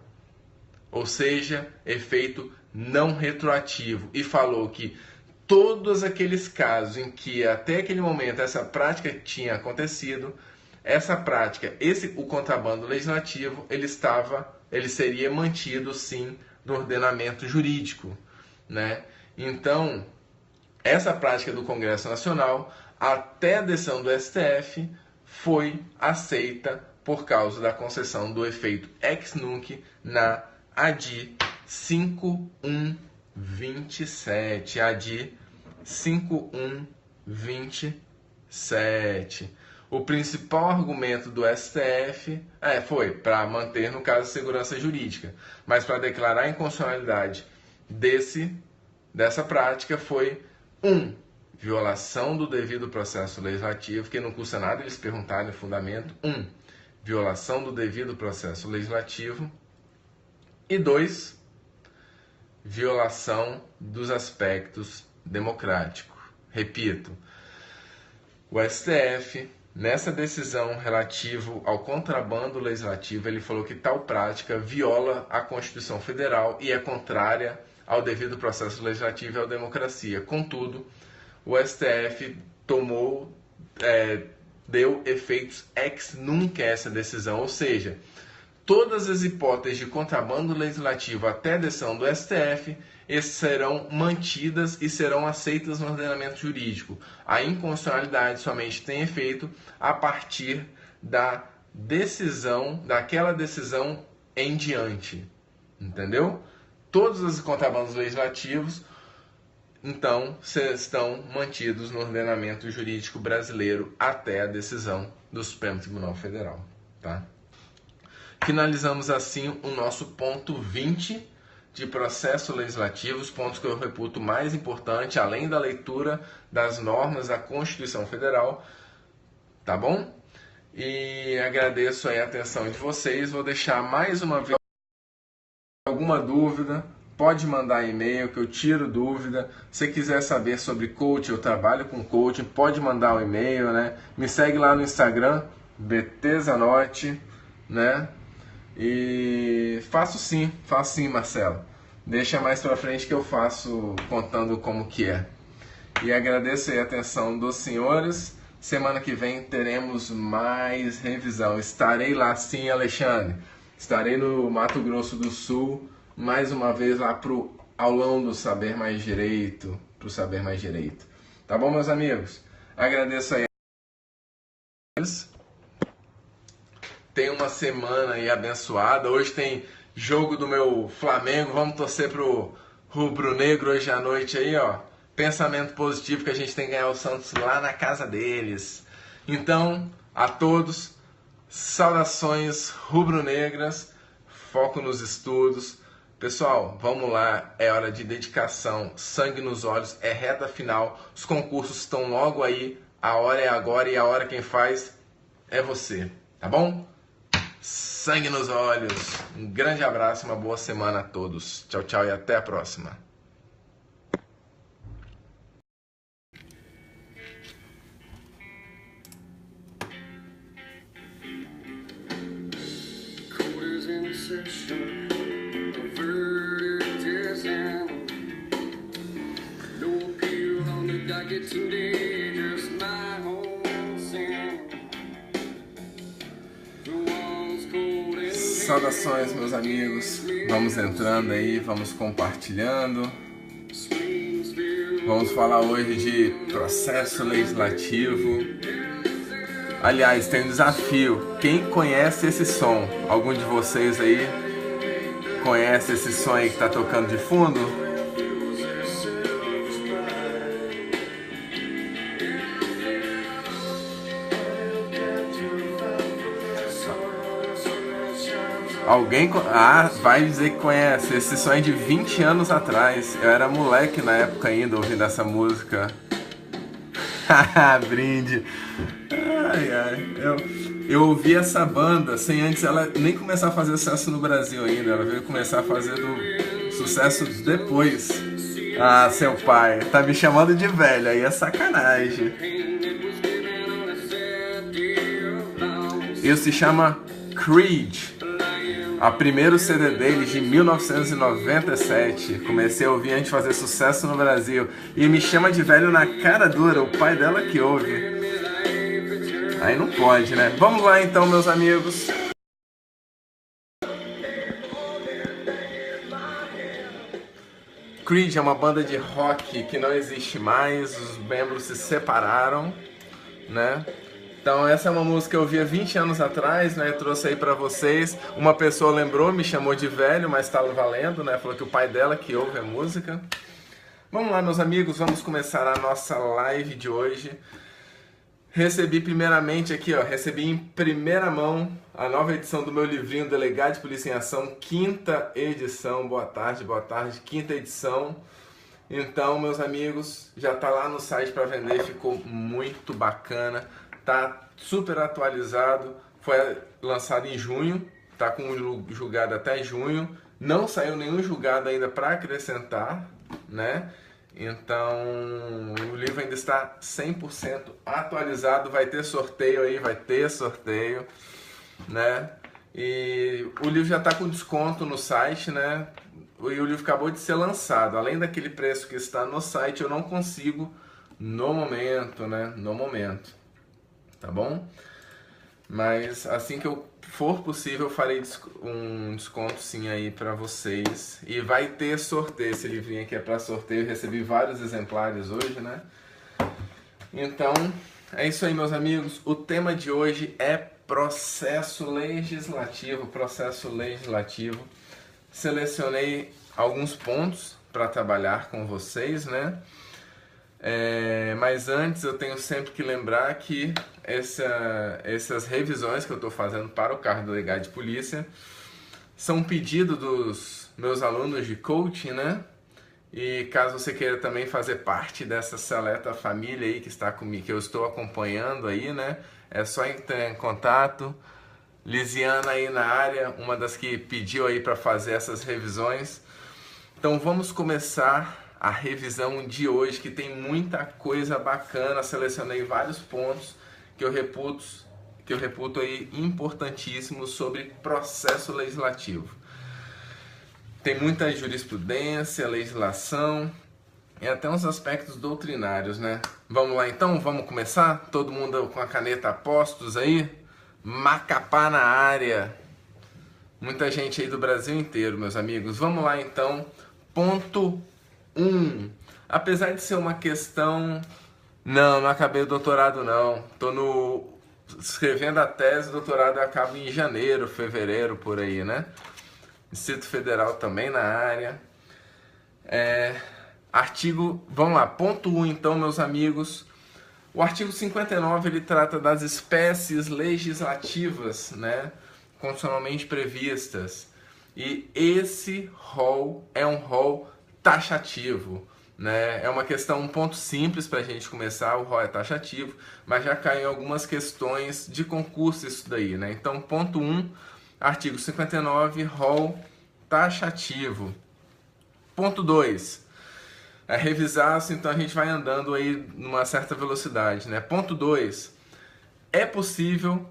ou seja, efeito não retroativo, e falou que todos aqueles casos em que até aquele momento essa prática tinha acontecido, essa prática, o contrabando legislativo, ele seria mantido sim no ordenamento jurídico, né? Então, essa prática do Congresso Nacional, até a decisão do STF, foi aceita por causa da concessão do efeito ex nunc na ADI 5127. ADI 5127. O principal argumento do STF foi para manter, no caso, a segurança jurídica, mas para declarar a inconstitucionalidade dessa prática foi violação do devido processo legislativo, que não custa nada eles perguntarem o fundamento. Violação do devido processo legislativo. E 2, violação dos aspectos democráticos. Repito, o STF, nessa decisão relativa ao contrabando legislativo, ele falou que tal prática viola a Constituição Federal e é contrária ao devido processo legislativo e à democracia. Contudo, o STF deu efeitos ex nunc a essa decisão, ou seja, todas as hipóteses de contrabando legislativo até a decisão do STF serão mantidas e serão aceitas no ordenamento jurídico. A inconstitucionalidade somente tem efeito a partir daquela decisão em diante. Entendeu? Todos os contrabandos legislativos, então, estão mantidos no ordenamento jurídico brasileiro até a decisão do Supremo Tribunal Federal. Tá? Finalizamos assim o nosso ponto 20 de processo legislativo, os pontos que eu reputo mais importante, além da leitura das normas da Constituição Federal, tá bom? E agradeço aí a atenção de vocês, vou deixar mais uma vez alguma dúvida, pode mandar e-mail que eu tiro dúvida. Se quiser saber sobre coaching, eu trabalho com coaching, pode mandar um e-mail, né? Me segue lá no Instagram, btzanotti, né? E faço sim, Marcelo. Deixa mais pra frente que eu faço contando como que é. E agradeço aí a atenção dos senhores. Semana que vem teremos mais revisão. Estarei lá sim, Alexandre. Estarei no Mato Grosso do Sul, mais uma vez lá pro aulão do Saber Mais Direito. Tá bom, meus amigos? Agradeço aí. Tenha uma semana aí abençoada. Hoje tem jogo do meu Flamengo. Vamos torcer pro rubro-negro hoje à noite aí, ó. Pensamento positivo que a gente tem que ganhar o Santos lá na casa deles. Então, a todos, saudações rubro-negras, foco nos estudos. Pessoal, vamos lá, é hora de dedicação, sangue nos olhos, é reta final. Os concursos estão logo aí, a hora é agora e a hora quem faz é você, tá bom? Sangue nos olhos. Um grande abraço, uma boa semana a todos. Tchau, tchau e até a próxima. The verdict is in. No appeal on the Saudações, meus amigos. Vamos entrando aí, vamos compartilhando. Vamos falar hoje de processo legislativo. Aliás, tem um desafio. Quem conhece esse som? Algum de vocês aí conhece esse som aí que tá tocando de fundo? Alguém vai dizer que conhece. Esse som é de 20 anos atrás. Eu era moleque na época ainda ouvindo essa música. Brinde. Eu ouvi essa banda sem antes ela nem começar a fazer sucesso no Brasil ainda. Ela veio começar a fazer sucesso depois. Ah, seu pai, tá me chamando de velho, aí é sacanagem. Isso se chama Creed. A primeiro CD deles de 1997. Comecei a ouvir antes de fazer sucesso no Brasil. E me chama de velho na cara dura, o pai dela que ouve. Aí não pode, né? Vamos lá então, meus amigos. Creed é uma banda de rock que não existe mais. Os membros se separaram, né? Então essa é uma música que eu ouvi há 20 anos atrás, né? Eu trouxe aí pra vocês. Uma pessoa lembrou, me chamou de velho, mas tá valendo, né? Falou que o pai dela que ouve a música. Vamos lá, meus amigos, vamos começar a nossa live de hoje. Recebi primeiramente aqui, ó, recebi em primeira mão a nova edição do meu livrinho Delegado de Polícia em Ação, 5ª edição. Boa tarde, quinta edição. Então, meus amigos, já tá lá no site para vender, ficou muito bacana. Tá super atualizado, foi lançado em junho, tá com um julgado até junho, não saiu nenhum julgado ainda para acrescentar, né? Então o livro ainda está 100% atualizado, vai ter sorteio aí, né? E o livro já tá com desconto no site, né? E o livro acabou de ser lançado, além daquele preço que está no site, eu não consigo no momento, né? No momento. Tá bom? Mas assim que for possível, eu farei um desconto sim aí pra vocês. E vai ter sorteio, esse livrinho aqui é pra sorteio, eu recebi vários exemplares hoje, né? Então, é isso aí, meus amigos. O tema de hoje é processo legislativo, Selecionei alguns pontos para trabalhar com vocês, né? Mas antes eu tenho sempre que lembrar que essas revisões que eu estou fazendo para o cargo de delegado de polícia são um pedido dos meus alunos de coaching, né? E caso você queira também fazer parte dessa seleta família aí que está comigo, que eu estou acompanhando aí, né? É só entrar em contato. Lisiana aí na área, uma das que pediu aí para fazer essas revisões. Então vamos começar a revisão de hoje, que tem muita coisa bacana. Selecionei vários pontos que eu reputo aí importantíssimos sobre processo legislativo. Tem muita jurisprudência, legislação e até uns aspectos doutrinários, né? Vamos lá então, vamos começar? Todo mundo com a caneta a postos aí? Macapá na área. Muita gente aí do Brasil inteiro, meus amigos. Vamos lá então. Ponto 1. Apesar de ser uma questão... Não acabei o doutorado não. Tô escrevendo a tese, o doutorado acaba em janeiro, fevereiro, por aí, né? Distrito Federal também na área. Vamos lá, ponto 1 então, meus amigos. O artigo 59, ele trata das espécies legislativas, né? Constitucionalmente previstas. E esse rol é um rol taxativo, né? É uma questão, um ponto simples para a gente começar, o rol é taxativo, mas já cai em algumas questões de concurso isso daí, né? Então, ponto 1, artigo 59, rol taxativo. Ponto 2, revisar, então a gente vai andando aí numa certa velocidade, né? Ponto 2, é possível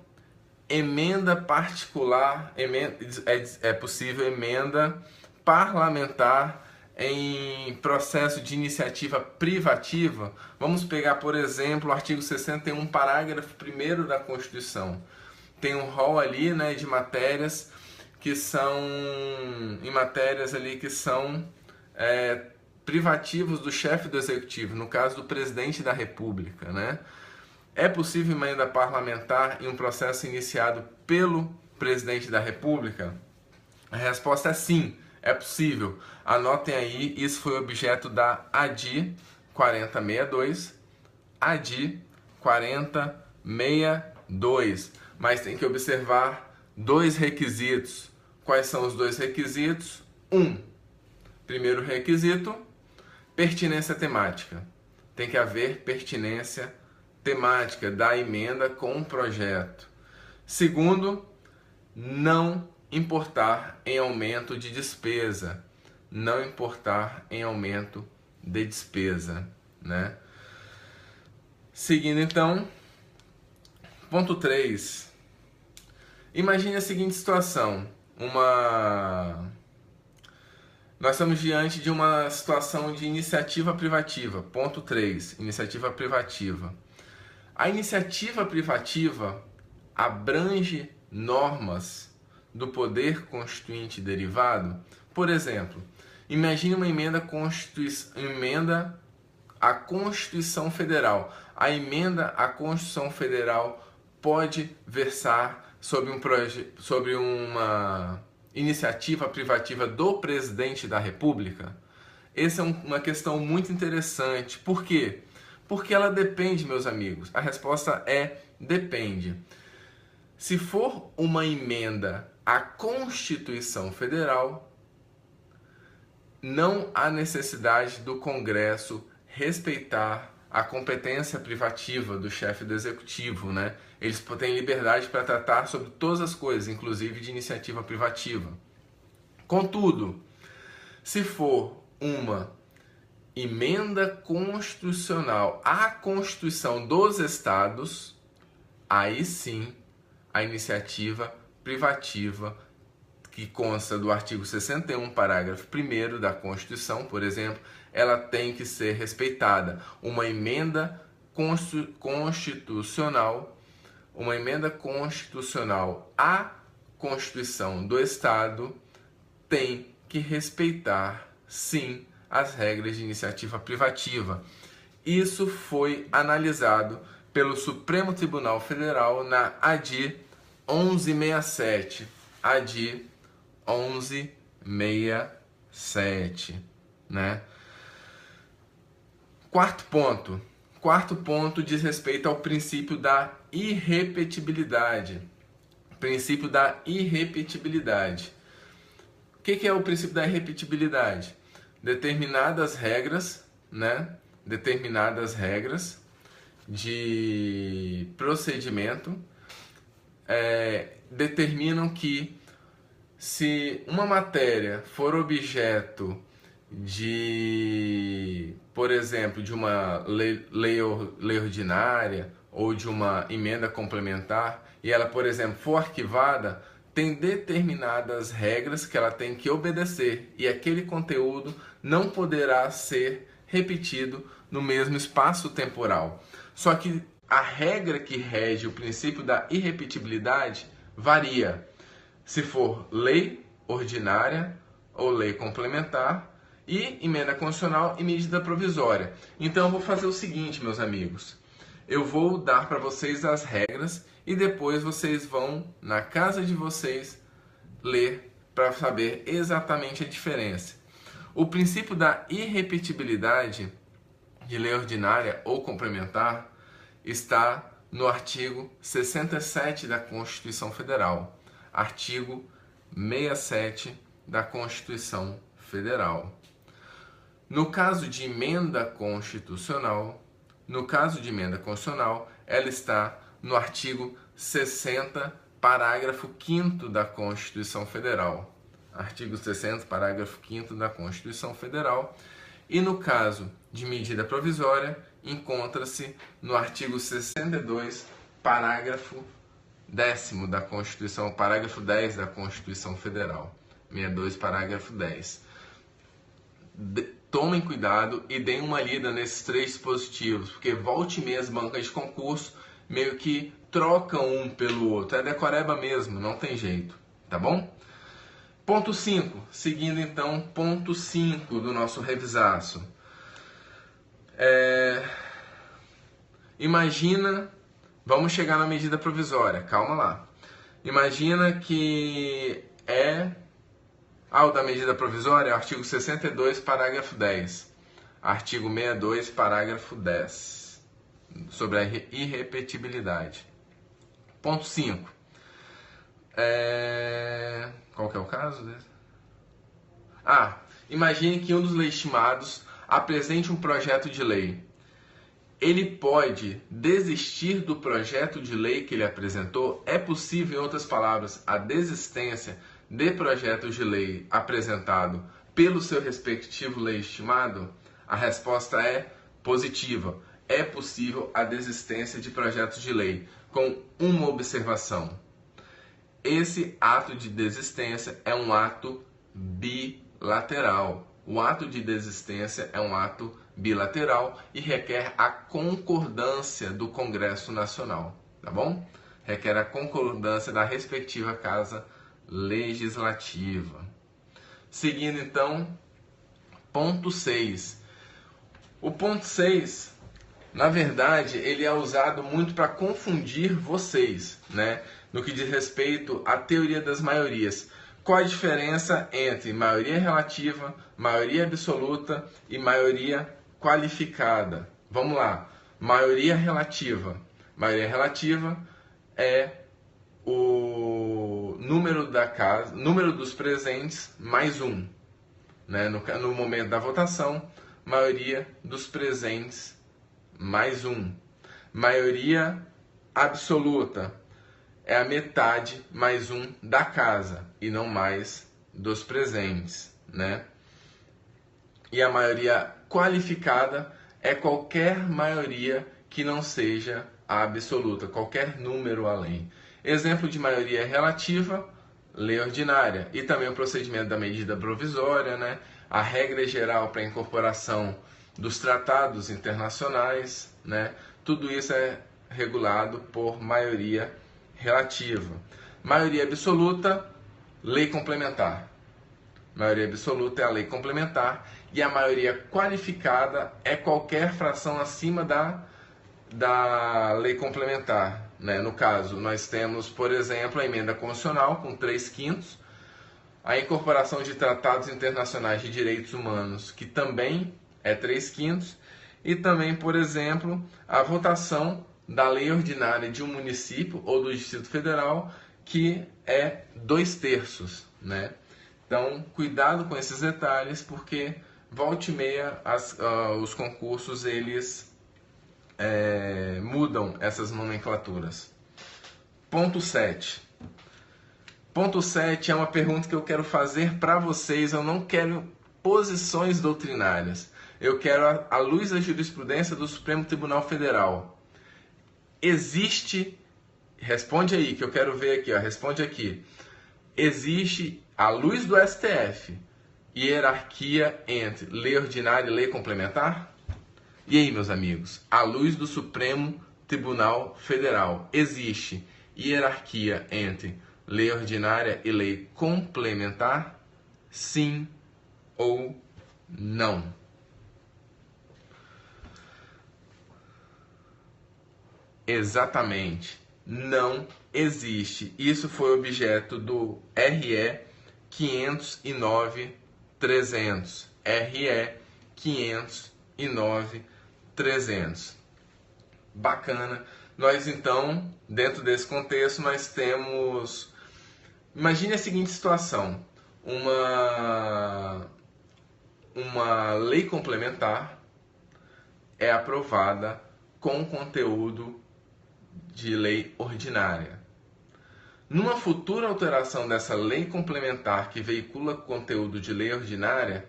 emenda particular, é possível emenda parlamentar em processo de iniciativa privativa, vamos pegar, por exemplo, o artigo 61, parágrafo 1º da Constituição. Tem um rol ali, né, de matérias que são privativos do chefe do executivo, no caso do presidente da República, né? É possível emenda parlamentar em um processo iniciado pelo presidente da República? A resposta é sim, é possível. Anotem aí, isso foi objeto da ADI 4062, ADI 4062. Mas tem que observar dois requisitos. Quais são os dois requisitos? Primeiro requisito, pertinência temática. Tem que haver pertinência temática da emenda com o projeto. Segundo, não importar em aumento de despesa. Não importar em aumento de despesa, né? Seguindo então, ponto 3. Imagine a seguinte situação. Nós estamos diante de uma situação de iniciativa privativa. Ponto 3. Iniciativa privativa. A iniciativa privativa abrange normas do poder constituinte derivado. Por exemplo, imagine uma emenda à Constituição Federal. A emenda à Constituição Federal pode versar sobre uma iniciativa privativa do presidente da República? Essa é uma questão muito interessante. Por quê? Porque ela depende, meus amigos. A resposta é depende. Se for uma emenda à Constituição Federal, não há necessidade do Congresso respeitar a competência privativa do chefe do executivo, né? Eles têm liberdade para tratar sobre todas as coisas, inclusive de iniciativa privativa. Contudo, se for uma emenda constitucional à Constituição dos Estados, aí sim a iniciativa privativa, que consta do artigo 61, parágrafo 1º da Constituição, por exemplo, ela tem que ser respeitada. Uma emenda constitucional à Constituição do Estado tem que respeitar, sim, as regras de iniciativa privativa. Isso foi analisado pelo Supremo Tribunal Federal na ADI 1167. ADI 1167, né? Quarto ponto diz respeito ao princípio da irrepetibilidade. Princípio da irrepetibilidade. O que é o princípio da irrepetibilidade? Determinadas regras, né? Determinadas regras de procedimento determinam que, se uma matéria for objeto de, por exemplo, de uma lei ordinária ou de uma emenda complementar, e ela, por exemplo, for arquivada, tem determinadas regras que ela tem que obedecer, e aquele conteúdo não poderá ser repetido no mesmo espaço temporal. Só que a regra que rege o princípio da irrepetibilidade varia. Se for lei ordinária ou lei complementar, e emenda constitucional e medida provisória. Então eu vou fazer o seguinte, meus amigos. Eu vou dar para vocês as regras e depois vocês vão na casa de vocês ler para saber exatamente a diferença. O princípio da irrepetibilidade de lei ordinária ou complementar está no artigo 67 da Constituição Federal. Artigo 67 da Constituição Federal. No caso de emenda constitucional, ela está no artigo 60, parágrafo 5º da Constituição Federal. Artigo 60, parágrafo 5º da Constituição Federal. E no caso de medida provisória, encontra-se no artigo 62, parágrafo 10º da Constituição, parágrafo 10 da Constituição Federal. 62, parágrafo 10. tomem cuidado e deem uma lida nesses 3 dispositivos, porque volte e meia as bancas de concurso meio que trocam um pelo outro. É decoreba mesmo, não tem jeito, tá bom? Ponto 5, seguindo então, ponto 5 do nosso revisaço. Imagina, vamos chegar na medida provisória, calma lá. Imagina que o da medida provisória, artigo 62, parágrafo 10. Artigo 62, parágrafo 10. Sobre a irrepetibilidade. Ponto 5. Qual que é o caso desse? Imagine que um dos legitimados apresente um projeto de lei. Ele pode desistir do projeto de lei que ele apresentou? É possível, em outras palavras, a desistência de projeto de lei apresentado pelo seu respectivo legitimado? A resposta é positiva. É possível a desistência de projetos de lei, com uma observação. Esse ato de desistência é um ato bilateral. O ato de desistência é um ato bilateral e requer a concordância do Congresso Nacional, tá bom? Requer a concordância da respectiva Casa Legislativa. Seguindo então, ponto 6. O ponto 6, na verdade, ele é usado muito para confundir vocês, né? No que diz respeito à teoria das maiorias. Qual a diferença entre maioria relativa, maioria absoluta e maioria qualificada? Vamos lá. Maioria relativa. Maioria relativa é o número da casa, número dos presentes mais um, né? No momento da votação, maioria dos presentes mais um. Maioria absoluta é a metade mais um da casa e não mais dos presentes, né? E a maioria qualificada é qualquer maioria que não seja a absoluta, qualquer número além. Exemplo de maioria relativa, lei ordinária, e também o procedimento da medida provisória, né? A regra geral para a incorporação dos tratados internacionais, né? Tudo isso é regulado por maioria relativa. Maioria absoluta, lei complementar. Maioria absoluta é a lei complementar e a maioria qualificada é qualquer fração acima da lei complementar, né? No caso, nós temos, por exemplo, a emenda constitucional com 3/5, a incorporação de tratados internacionais de direitos humanos, que também é 3/5, e também, por exemplo, a votação da lei ordinária de um município ou do Distrito Federal, que é 2/3, né? Então, cuidado com esses detalhes, porque volta e meia os concursos eles mudam essas nomenclaturas. Ponto 7. Ponto 7 é uma pergunta que eu quero fazer para vocês. Eu não quero posições doutrinárias. Eu quero, à luz da jurisprudência do Supremo Tribunal Federal, existe, responde aí que eu quero ver aqui, ó, responde aqui. Existe, à luz do STF, hierarquia entre lei ordinária e lei complementar? E aí, meus amigos, à luz do Supremo Tribunal Federal, existe hierarquia entre lei ordinária e lei complementar? Sim ou não? Exatamente, não existe. Isso foi objeto do RE 509.300. RE 509.300. Bacana. Nós então, dentro desse contexto, nós temos... Imagine a seguinte situação. Uma lei complementar é aprovada com conteúdo de lei ordinária. Numa futura alteração dessa lei complementar que veicula conteúdo de lei ordinária,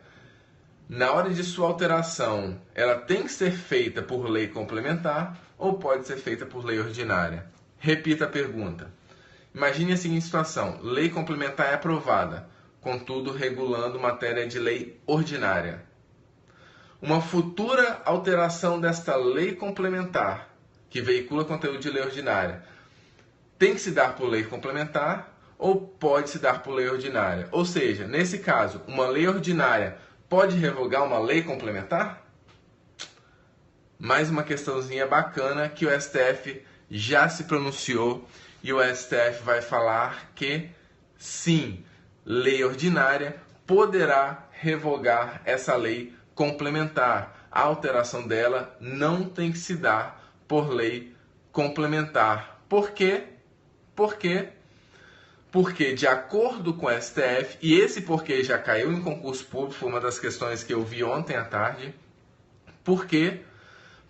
na hora de sua alteração, ela tem que ser feita por lei complementar ou pode ser feita por lei ordinária? Repita a pergunta. Imagine a seguinte situação: lei complementar é aprovada, contudo regulando matéria de lei ordinária. uma futura alteração desta lei complementar, que veicula conteúdo de lei ordinária, tem que se dar por lei complementar ou pode se dar por lei ordinária? Ou seja, nesse caso, uma lei ordinária pode revogar uma lei complementar? Mais uma questãozinha bacana que o STF já se pronunciou e o STF vai falar que sim, lei ordinária poderá revogar essa lei complementar. A alteração dela não tem que se dar por lei complementar. Por quê? Porque, de acordo com o STF, e esse porquê já caiu em concurso público, foi uma das questões que eu vi ontem à tarde, por quê?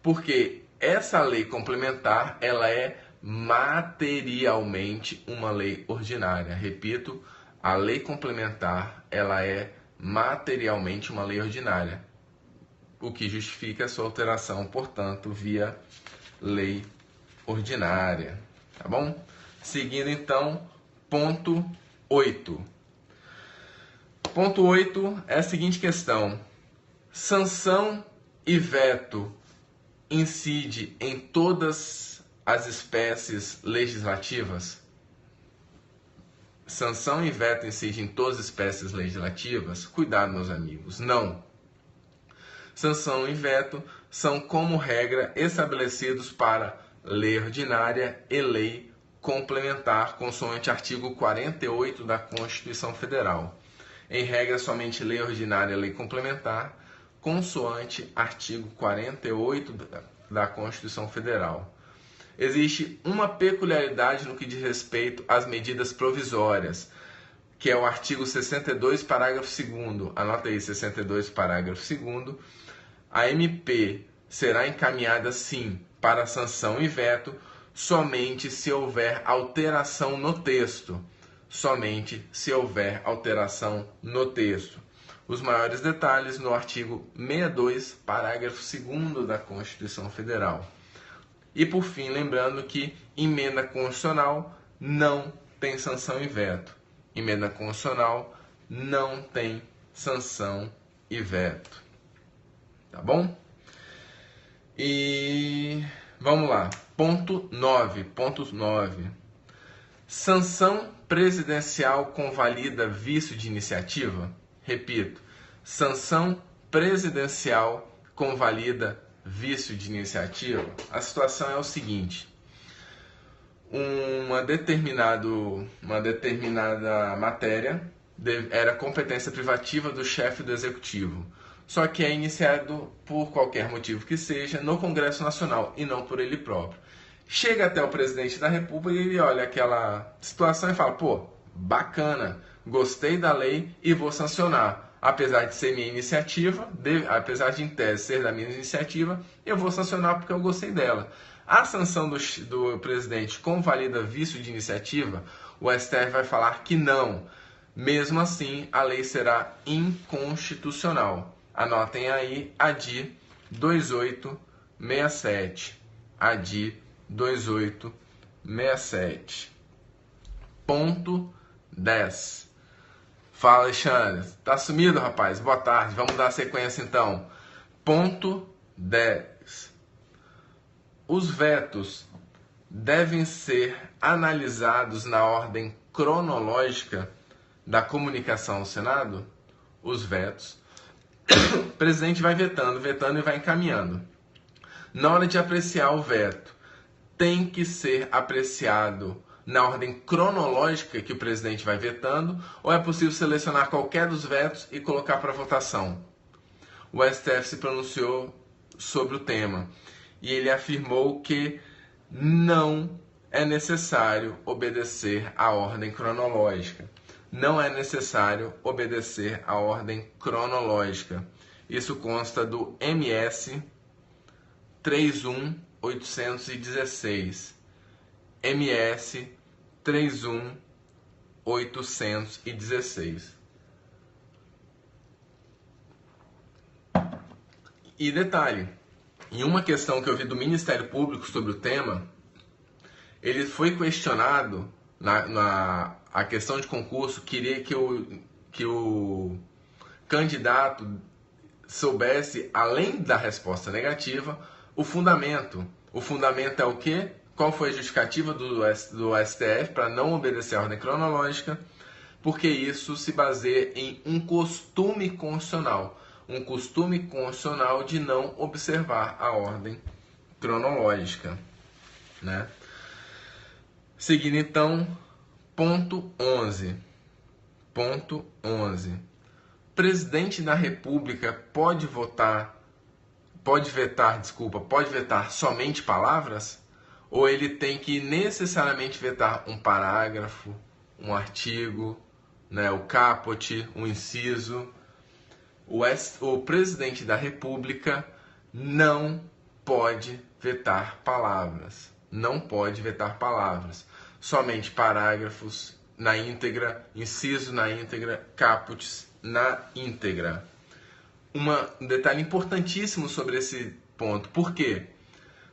Porque essa lei complementar, ela é materialmente uma lei ordinária. Repito, a lei complementar, ela é materialmente uma lei ordinária, o que justifica a sua alteração, portanto, via lei ordinária, tá bom? Seguindo então, ponto 8. Ponto 8 é a seguinte questão: sanção e veto incide em todas as espécies legislativas? Sanção e veto incidem em todas as espécies legislativas? Cuidado, meus amigos, não. Sanção e veto são, como regra, estabelecidos para lei ordinária e lei complementar, consoante artigo 48 da Constituição Federal. Em regra, somente lei ordinária e lei complementar, consoante artigo 48 da Constituição Federal. Existe uma peculiaridade no que diz respeito às medidas provisórias, que é o artigo 62, parágrafo 2º. Anota aí, 62, parágrafo 2º. A MP será encaminhada, sim, para sanção e veto, somente se houver alteração no texto. Somente se houver alteração no texto. Os maiores detalhes no artigo 62, parágrafo 2º da Constituição Federal. E por fim, lembrando que emenda constitucional não tem sanção e veto. Emenda constitucional não tem sanção e veto. Tá bom? E vamos lá. Ponto 9. Sanção presidencial convalida vício de iniciativa? Repito, sanção presidencial convalida vício de iniciativa? A situação é o seguinte: uma determinada matéria era competência privativa do chefe do executivo, só que é iniciado por qualquer motivo que seja no Congresso Nacional e não por ele próprio. Chega até o presidente da República e ele olha aquela situação e fala: pô, bacana, gostei da lei e vou sancionar. Apesar de ser minha iniciativa, apesar de em tese ser da minha iniciativa, eu vou sancionar porque eu gostei dela. A sanção do presidente convalida vício de iniciativa? O STF vai falar que não. Mesmo assim, a lei será inconstitucional. Anotem aí, ADI 2867. ADI 2867. Ponto 10. Fala, Alexandre. Tá sumido, rapaz? Boa tarde. Vamos dar sequência, então. Ponto 10. Os vetos devem ser analisados na ordem cronológica da comunicação ao Senado? Os vetos. O presidente vai vetando e vai encaminhando. Na hora de apreciar o veto, tem que ser apreciado na ordem cronológica que o presidente vai vetando, ou é possível selecionar qualquer dos vetos e colocar para votação? O STF se pronunciou sobre o tema e ele afirmou que não é necessário obedecer à ordem cronológica. Não é necessário obedecer à ordem cronológica. Isso consta do MS 31816. MS 31816. E detalhe, em uma questão que eu vi do Ministério Público sobre o tema, ele foi questionado a questão de concurso, queria que o candidato soubesse, além da resposta negativa, o fundamento. O fundamento é o quê? Qual foi a justificativa do STF para não obedecer a ordem cronológica? Porque isso se baseia em um costume constitucional. Um costume constitucional de não observar a ordem cronológica, né? Seguindo então, ponto 11. Ponto 11. Presidente da República pode vetar somente palavras? Ou ele tem que necessariamente vetar um parágrafo, um artigo, né, o caput, um inciso? O presidente da República não pode vetar palavras. Não pode vetar palavras. Somente parágrafos na íntegra, inciso na íntegra, caputs na íntegra. Um detalhe importantíssimo sobre esse ponto. Por quê?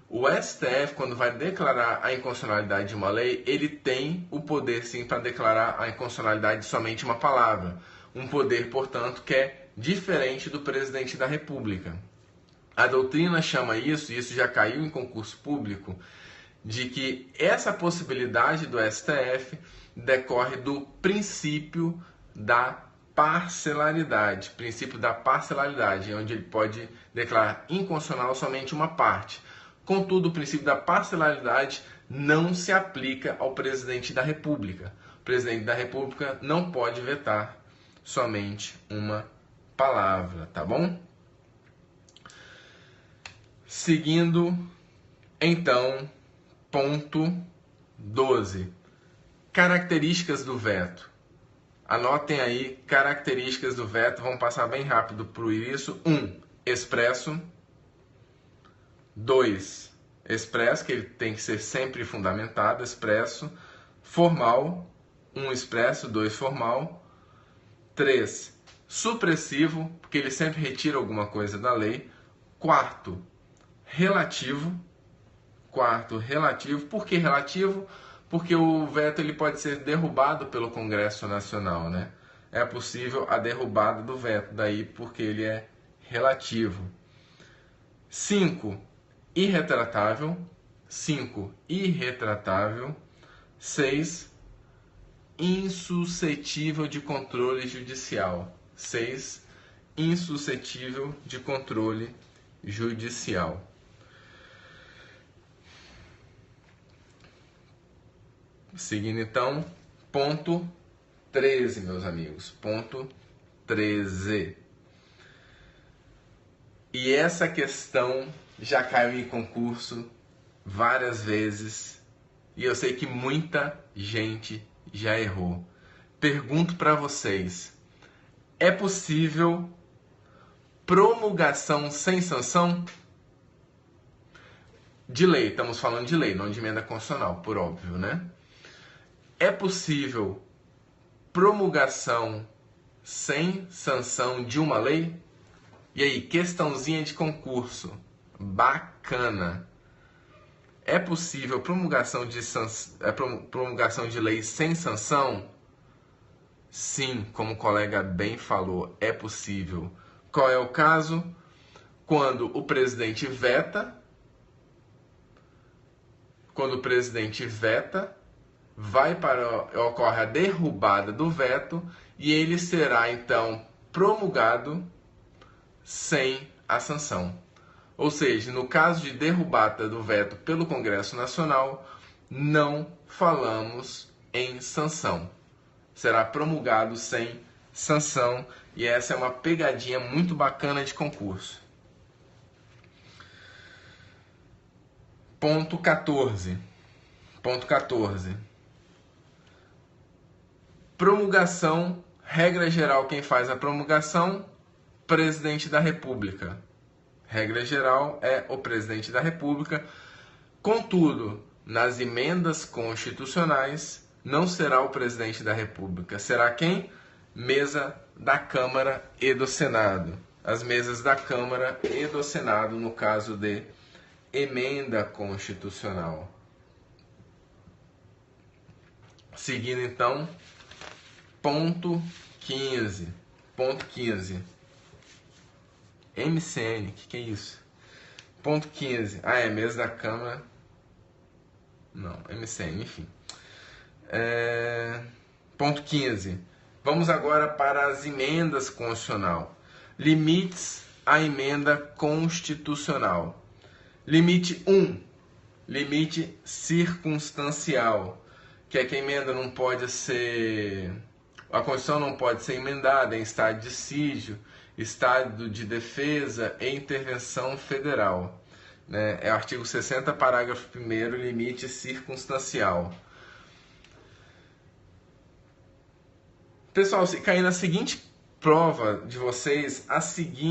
O STF, quando vai declarar a inconstitucionalidade de uma lei, ele tem o poder, sim, para declarar a inconstitucionalidade de somente uma palavra. Um poder, portanto, que é diferente do presidente da República. A doutrina chama isso, e isso já caiu em concurso público, de que essa possibilidade do STF decorre do princípio da parcelaridade. Princípio da parcelaridade, onde ele pode declarar inconstitucional somente uma parte. Contudo, o princípio da parcelaridade não se aplica ao presidente da República. O presidente da República não pode vetar somente uma palavra, tá bom? Seguindo, então, ponto 12. Características do veto. Anotem aí características do veto, vamos passar bem rápido por isso. 1. Expresso. 2. Expresso, que ele tem que ser sempre fundamentado, expresso. Formal. 1 expresso, 2 formal. 3. Supressivo, porque ele sempre retira alguma coisa da lei. 4. Relativo. Por que relativo? Porque o veto ele pode ser derrubado pelo Congresso Nacional, né? É possível a derrubada do veto, daí porque ele é relativo. 5. Irretratável. 6. Insuscetível de controle judicial. 6. Insuscetível de controle judicial. Seguindo então, ponto 13, meus amigos. Ponto 13. E essa questão já caiu em concurso várias vezes. E eu sei que muita gente já errou. Pergunto para vocês: é possível promulgação sem sanção? De lei, estamos falando de lei, não de emenda constitucional, por óbvio, né? É possível promulgação sem sanção de uma lei? E aí, questãozinha de concurso. Bacana. É possível promulgação de lei sem sanção? Sim, como o colega bem falou, é possível. Qual é o caso? Quando o presidente veta, ocorre a derrubada do veto e ele será então promulgado sem a sanção. Ou seja, no caso de derrubada do veto pelo Congresso Nacional, não falamos em sanção. Será promulgado sem sanção e essa é uma pegadinha muito bacana de concurso. Ponto 14. Promulgação, regra geral, quem faz a promulgação? Presidente da República. Regra geral é o presidente da República. Contudo, nas emendas constitucionais, não será o presidente da República. Será quem? Mesa da Câmara e do Senado. As mesas da Câmara e do Senado, no caso de emenda constitucional. Seguindo então, ponto 15. MCN, o que é isso? Ponto 15. Ah, é mesa da Câmara. Não, MCN, enfim. Ponto 15. Vamos agora para as emendas constitucional. Limites à emenda constitucional. Limite 1. Limite circunstancial. Que é que a emenda não pode ser... A Constituição não pode ser emendada em estado de sítio, estado de defesa e intervenção federal. Né? É o artigo 60, parágrafo 1º, limite circunstancial. Pessoal, se cair na seguinte prova de vocês,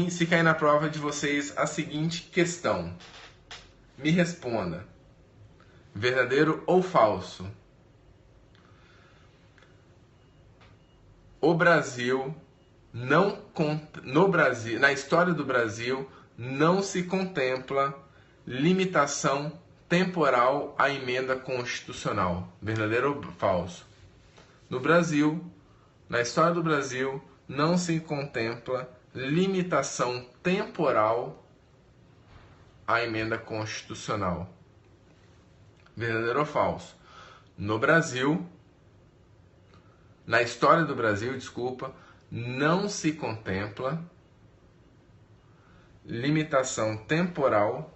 se cair na prova de vocês a seguinte questão, me responda: verdadeiro ou falso? O Brasil não, no Brasil, na história do Brasil, não se contempla limitação temporal à emenda constitucional. Verdadeiro ou falso? No Brasil, na história do Brasil, não se contempla limitação temporal à emenda constitucional. Verdadeiro ou falso? No Brasil, na história do Brasil, desculpa, não se contempla limitação temporal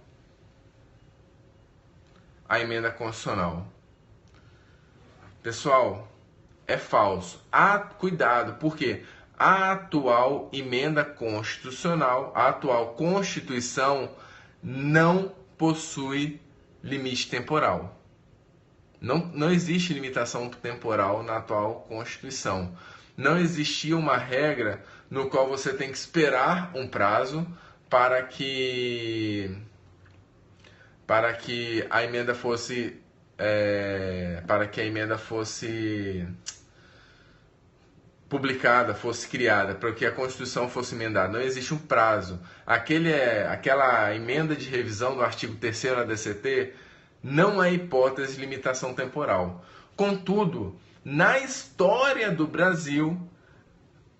à emenda constitucional. Pessoal, é falso. Cuidado, porque a atual emenda constitucional, a atual Constituição, não possui limite temporal. Não existe limitação temporal na atual Constituição. Não existia uma regra no qual você tem que esperar um prazo para que a emenda fosse publicada, fosse criada, para que a Constituição fosse emendada. Não existe um prazo. Aquela emenda de revisão do artigo 3º ADCT não é hipótese de limitação temporal. Contudo, na história do Brasil,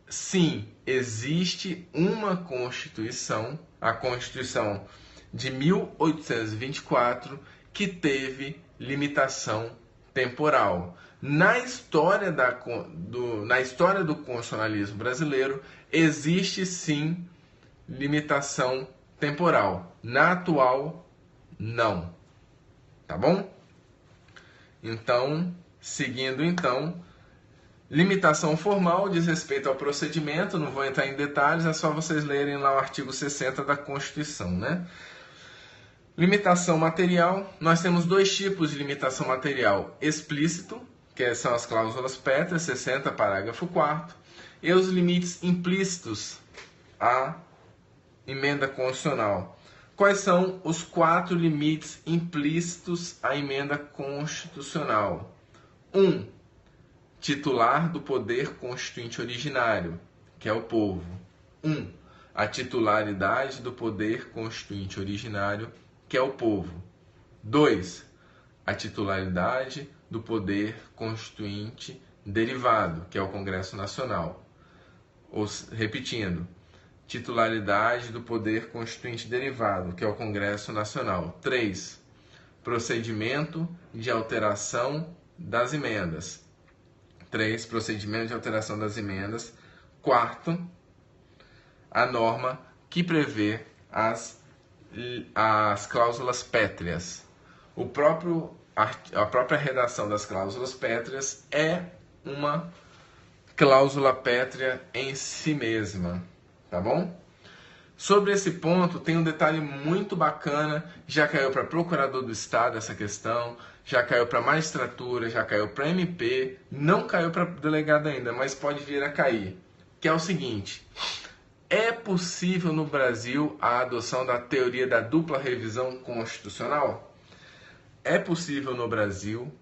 sim, existe uma Constituição, a Constituição de 1824, que teve limitação temporal. Na história do constitucionalismo brasileiro, existe sim limitação temporal. Na atual, não. Tá bom? Então, seguindo limitação formal diz respeito ao procedimento, não vou entrar em detalhes, é só vocês lerem lá o artigo 60 da Constituição, né? Limitação material, nós temos dois tipos de limitação material: explícito, que são as cláusulas pétreas, 60, parágrafo 4º, e os limites implícitos à emenda constitucional. Quais são os 4 limites implícitos à emenda constitucional? 1. Titular do poder constituinte originário, que é o povo. 1. A titularidade do poder constituinte originário, que é o povo. 2. A titularidade do poder constituinte derivado, que é o Congresso Nacional. Repetindo, titularidade do poder constituinte derivado, que é o Congresso Nacional. 3. Procedimento de alteração das emendas. 3. Procedimento de alteração das emendas. 4. A norma que prevê as cláusulas pétreas. A própria redação das cláusulas pétreas é uma cláusula pétrea em si mesma. Tá bom? Sobre esse ponto, tem um detalhe muito bacana, já caiu para procurador do Estado essa questão, já caiu para magistratura, já caiu para MP, não caiu para delegado ainda, mas pode vir a cair, que é o seguinte: é possível no Brasil a adoção da teoria da dupla revisão constitucional? É possível no Brasil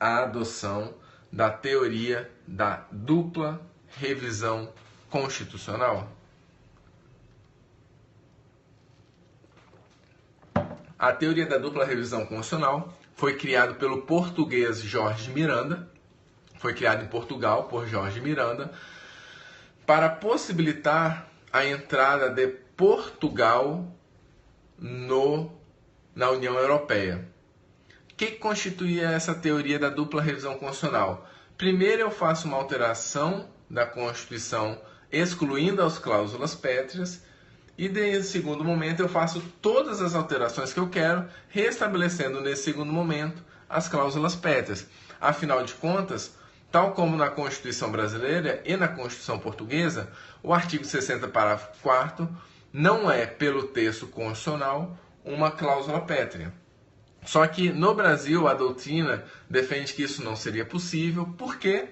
a adoção da teoria da dupla revisão constitucional? A teoria da dupla revisão constitucional foi criada pelo português Jorge Miranda, foi criada em Portugal por Jorge Miranda, para possibilitar a entrada de Portugal na União Europeia. O que constituía essa teoria da dupla revisão constitucional? Primeiro eu faço uma alteração da Constituição excluindo as cláusulas pétreas e, em segundo momento, eu faço todas as alterações que eu quero, restabelecendo nesse segundo momento as cláusulas pétreas. Afinal de contas, tal como na Constituição brasileira e na Constituição portuguesa, o artigo 60, parágrafo 4º, não é, pelo texto constitucional, uma cláusula pétrea. Só que no Brasil a doutrina defende que isso não seria possível. Por quê?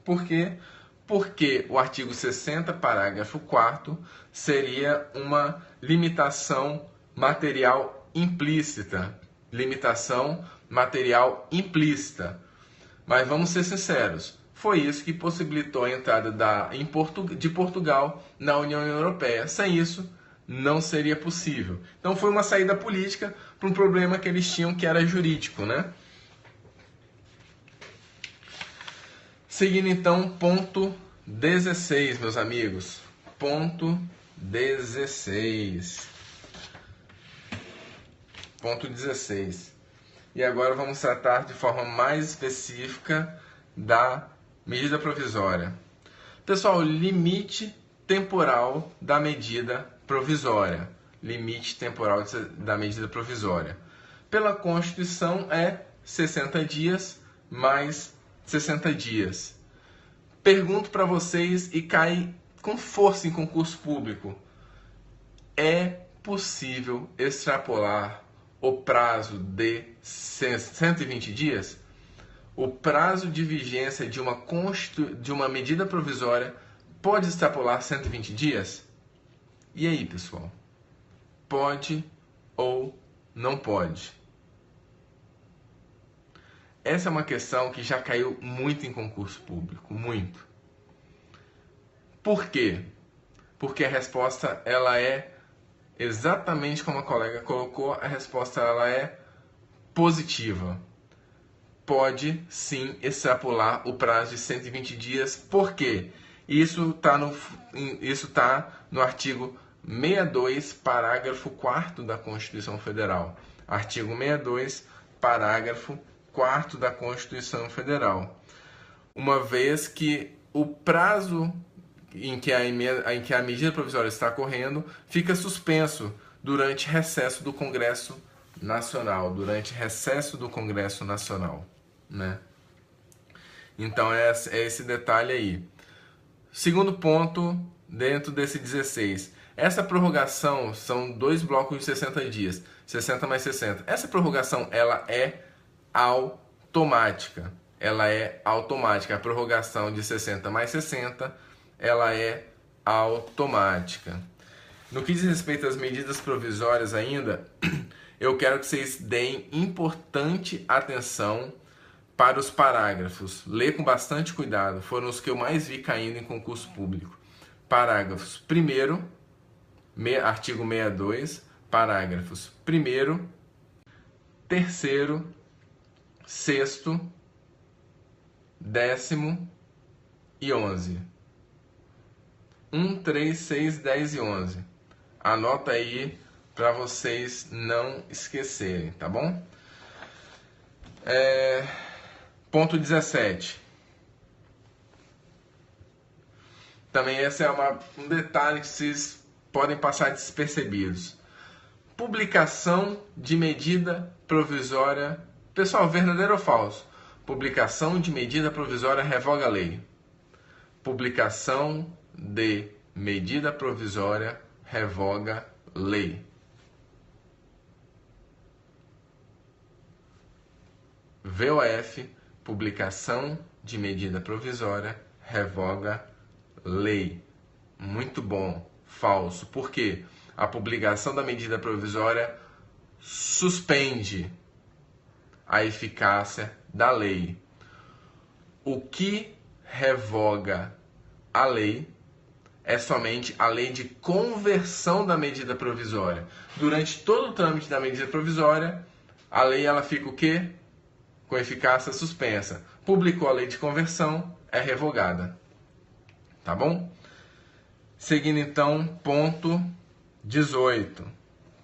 Porque o artigo 60, parágrafo 4º, seria uma limitação material implícita. Limitação material implícita. Mas vamos ser sinceros, foi isso que possibilitou a entrada de Portugal na União Europeia. Sem isso, não seria possível. Então foi uma saída política para um problema que eles tinham, que era jurídico, né? Seguindo então, ponto 16, meus amigos. Ponto 16. Ponto 16. E agora vamos tratar de forma mais específica da medida provisória. Pessoal, limite temporal da medida provisória. Limite temporal da medida provisória. Pela Constituição é 60 dias mais 60 dias. Pergunto para vocês e cai com força em concurso público. É possível extrapolar o prazo de 120 dias? O prazo de vigência de uma medida provisória pode extrapolar 120 dias? E aí, pessoal? Pode ou não pode? Essa é uma questão que já caiu muito em concurso público, muito. Por quê? Porque a resposta ela é exatamente como a colega colocou, a resposta ela é positiva. Pode sim extrapolar o prazo de 120 dias. Por quê? Isso está no artigo 62, parágrafo 4º da Constituição Federal. Artigo 62, parágrafo 4º da Constituição Federal. Uma vez que o prazo em que a medida provisória está correndo fica suspenso durante recesso do Congresso Nacional. Né? Então é esse detalhe aí. Segundo ponto, dentro desse 16. Essa prorrogação são 2 blocos de 60 dias. 60 mais 60. Essa prorrogação ela é automática. A prorrogação de 60 mais 60, ela é automática. No que diz respeito às medidas provisórias ainda, eu quero que vocês deem importante atenção para os parágrafos. Lê com bastante cuidado. Foram os que eu mais vi caindo em concurso público. Parágrafos 1º, artigo 62, parágrafos 1º, 3º, 6º, 10º e 11. 1, 3, 6, 10 e 11. Anota aí para vocês não esquecerem, tá bom? Ponto 17. Também esse é um detalhe que vocês podem passar despercebidos. Publicação de medida provisória. Pessoal, verdadeiro ou falso? Publicação de medida provisória revoga a lei. Publicação de medida provisória revoga lei. VOF, publicação de medida provisória revoga lei. Muito bom. Falso. Por quê? A publicação da medida provisória suspende a eficácia da lei. O que revoga a lei é somente a lei de conversão da medida provisória. Durante todo o trâmite da medida provisória, a lei ela fica o quê? Com eficácia suspensa. Publicou a lei de conversão, é revogada. Tá bom? Seguindo então, ponto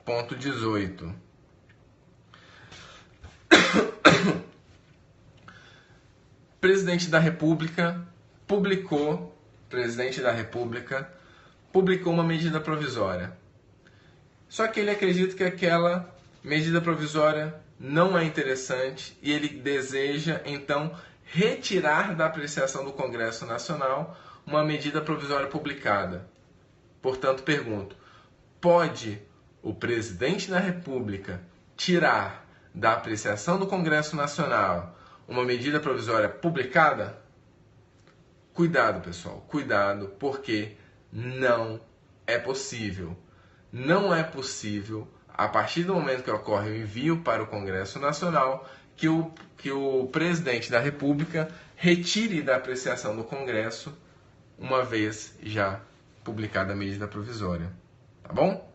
Ponto 18. Presidente da República publicou uma medida provisória. Só que ele acredita que aquela medida provisória não é interessante e ele deseja, então, retirar da apreciação do Congresso Nacional uma medida provisória publicada. Portanto, pergunto, pode o presidente da República tirar da apreciação do Congresso Nacional uma medida provisória publicada? Cuidado, pessoal, cuidado, porque não é possível. Não é possível, a partir do momento que ocorre o envio para o Congresso Nacional, que o presidente da República retire da apreciação do Congresso, uma vez já publicada a medida provisória. Tá bom?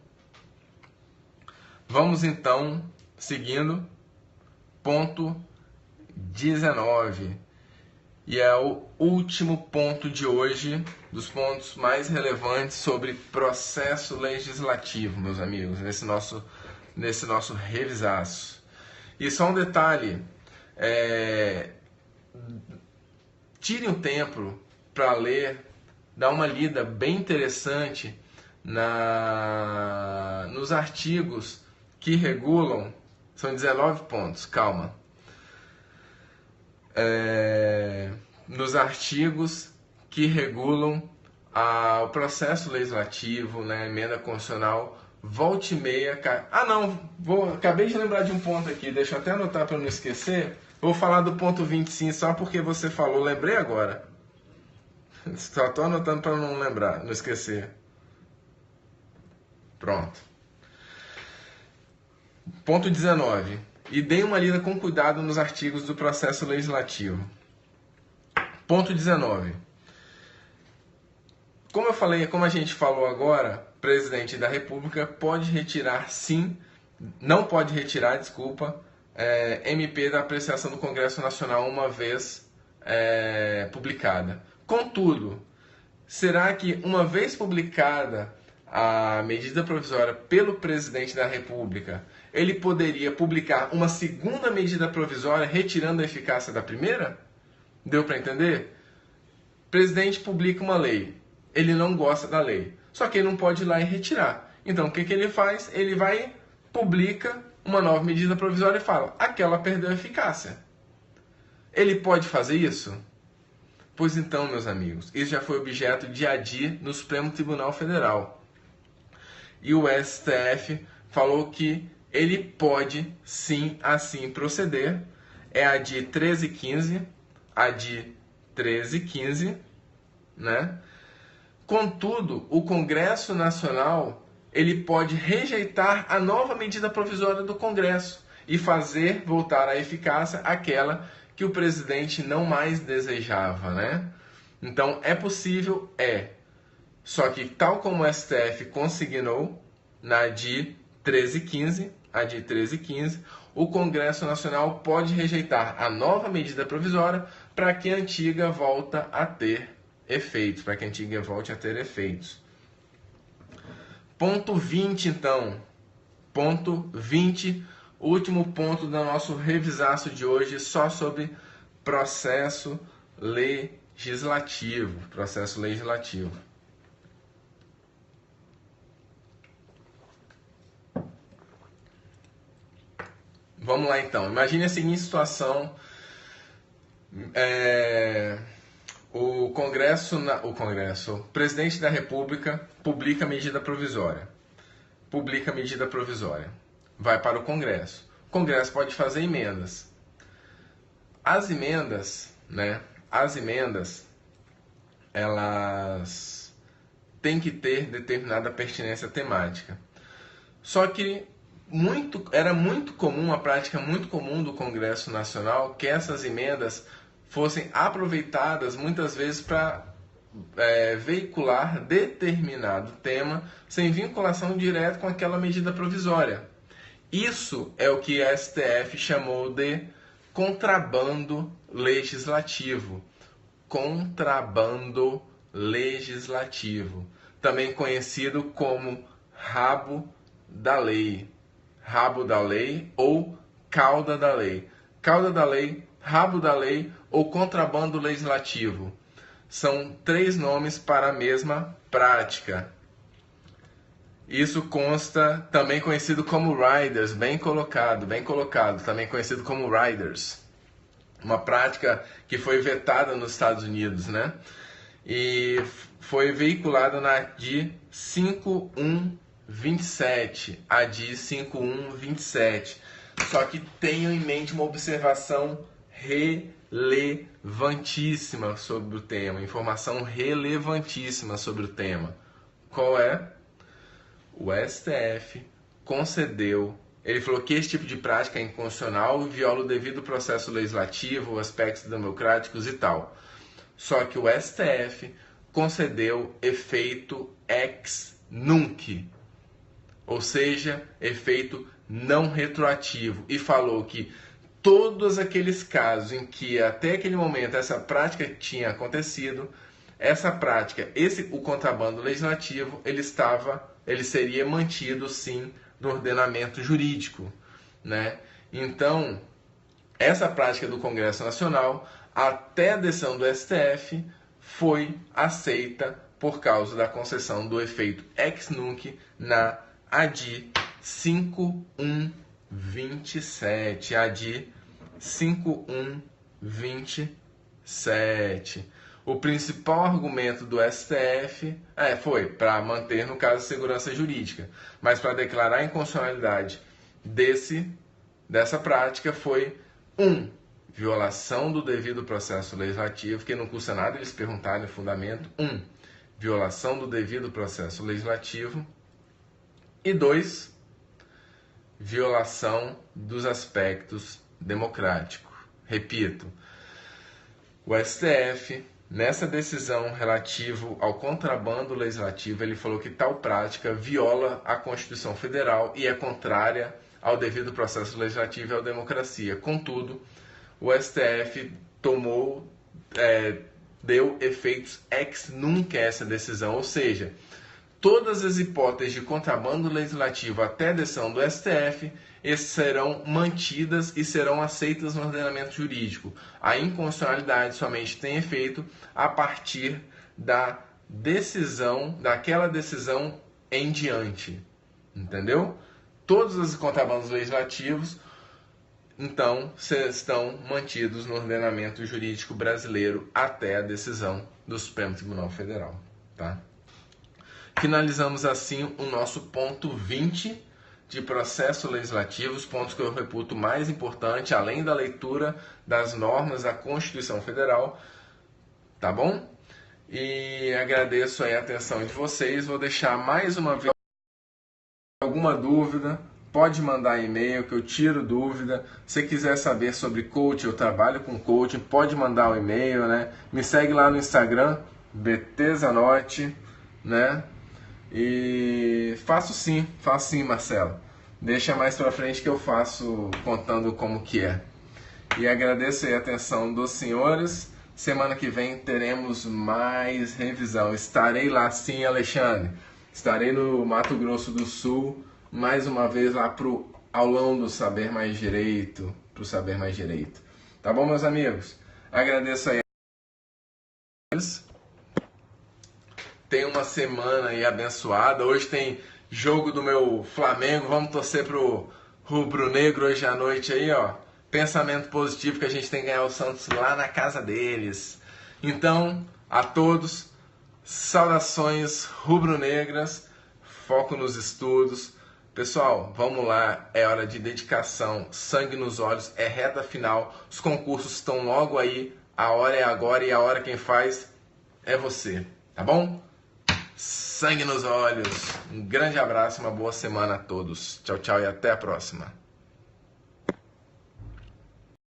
Vamos então, seguindo, ponto 19. E é o último ponto de hoje, dos pontos mais relevantes sobre processo legislativo, meus amigos, nesse nosso revisaço. E só um detalhe, tire um tempo para ler, dar uma lida bem interessante nos artigos que regulam, são 19 pontos, calma. Nos artigos que regulam o processo legislativo, né, emenda constitucional, volte e meia. Acabei de lembrar de um ponto aqui, deixa eu até anotar para não esquecer. Vou falar do ponto 25 só porque você falou, lembrei agora. Só estou anotando para não lembrar, não esquecer. Pronto. Ponto 19. E dê uma lida com cuidado nos artigos do processo legislativo. Ponto 19. Como a gente falou agora, o presidente da República pode retirar, sim, não pode retirar, desculpa, MP da apreciação do Congresso Nacional uma vez publicada. Contudo, será que uma vez publicada a medida provisória pelo presidente da República, ele poderia publicar uma segunda medida provisória retirando a eficácia da primeira? Deu para entender? O presidente publica uma lei, ele não gosta da lei, só que ele não pode ir lá e retirar. Então o que ele faz? Ele vai, publica uma nova medida provisória e fala, aquela perdeu a eficácia. Ele pode fazer isso? Pois então, meus amigos, isso já foi objeto de ADI no Supremo Tribunal Federal. E o STF falou que ele pode sim assim proceder. É a ADI 1315, né? Contudo, o Congresso Nacional, ele pode rejeitar a nova medida provisória do Congresso e fazer voltar à eficácia aquela que o presidente não mais desejava, né? Então, é possível, Só que, tal como o STF consignou na ADI 1315, o Congresso Nacional pode rejeitar a nova medida provisória para que a antiga volte a ter efeitos. Ponto 20, então. Ponto 20, último ponto do nosso revisaço de hoje, só sobre processo legislativo. Vamos lá então, imagine a seguinte situação, o presidente da República publica medida provisória, vai para o Congresso, o Congresso pode fazer emendas, as emendas, elas têm que ter determinada pertinência temática, só que era muito comum, uma prática muito comum do Congresso Nacional, que essas emendas fossem aproveitadas muitas vezes para veicular determinado tema sem vinculação direta com aquela medida provisória. Isso é o que a STF chamou de contrabando legislativo. Também conhecido como rabo da lei. Rabo da lei ou cauda da lei. Cauda da lei, rabo da lei ou contrabando legislativo. São 3 nomes para a mesma prática. Isso consta, também conhecido como riders, bem colocado, também conhecido como riders. Uma prática que foi vetada nos Estados Unidos, né? E foi veiculada na ADI 5127. ADI 5127. Só que tenham em mente uma observação relevantíssima sobre o tema. Informação relevantíssima sobre o tema. Qual é? O STF concedeu, ele falou que esse tipo de prática é inconstitucional e viola o devido processo legislativo, aspectos democráticos e tal. Só que o STF concedeu efeito ex nunc, ou seja, efeito não retroativo, e falou que todos aqueles casos em que até aquele momento essa prática tinha acontecido, essa prática, o contrabando legislativo, ele seria mantido sim no ordenamento jurídico, né? Então, essa prática do Congresso Nacional, até a decisão do STF, foi aceita por causa da concessão do efeito ex nunc na ADI 5127. ADI 5127. O principal argumento do STF foi para manter, no caso, a segurança jurídica. Mas para declarar a inconstitucionalidade dessa prática foi 1. Violação do devido processo legislativo, que não custa nada eles perguntarem o fundamento. 1. Violação do devido processo legislativo. E 2. Violação dos aspectos democráticos. Repito, o STF, nessa decisão relativa ao contrabando legislativo, ele falou que tal prática viola a Constituição Federal e é contrária ao devido processo legislativo e à democracia. Contudo, o STF deu efeitos ex nunc a essa decisão, ou seja, todas as hipóteses de contrabando legislativo até a decisão do STF serão mantidas e serão aceitas no ordenamento jurídico. A inconstitucionalidade somente tem efeito a partir daquela decisão em diante. Entendeu? Todos os contrabandos legislativos, então, estão mantidos no ordenamento jurídico brasileiro até a decisão do Supremo Tribunal Federal. Tá? Finalizamos assim o nosso ponto 20 de processo legislativo, os pontos que eu reputo mais importante, além da leitura das normas da Constituição Federal, tá bom? E agradeço aí a atenção de vocês, vou deixar mais uma vez alguma dúvida, pode mandar e-mail que eu tiro dúvida. Se quiser saber sobre coaching, eu trabalho com coaching, pode mandar um e-mail, né? Me segue lá no Instagram, btzanotti, né? E faço sim, Marcelo. Deixa mais pra frente que eu faço contando como que é. E agradeço aí a atenção dos senhores. Semana que vem teremos mais revisão. Estarei lá sim, Alexandre. Estarei no Mato Grosso do Sul, mais uma vez lá pro aulão do Saber Mais Direito. Tá bom, meus amigos? Agradeço aí. Tem uma semana aí abençoada. Hoje tem jogo do meu Flamengo. Vamos torcer pro rubro-negro hoje à noite aí, ó. Pensamento positivo que a gente tem que ganhar o Santos lá na casa deles. Então, a todos, saudações rubro-negras, foco nos estudos. Pessoal, vamos lá, é hora de dedicação, sangue nos olhos, é reta final. Os concursos estão logo aí, a hora é agora e a hora quem faz é você, tá bom? Sangue nos olhos. Um grande abraço, uma boa semana a todos. Tchau, tchau e até a próxima.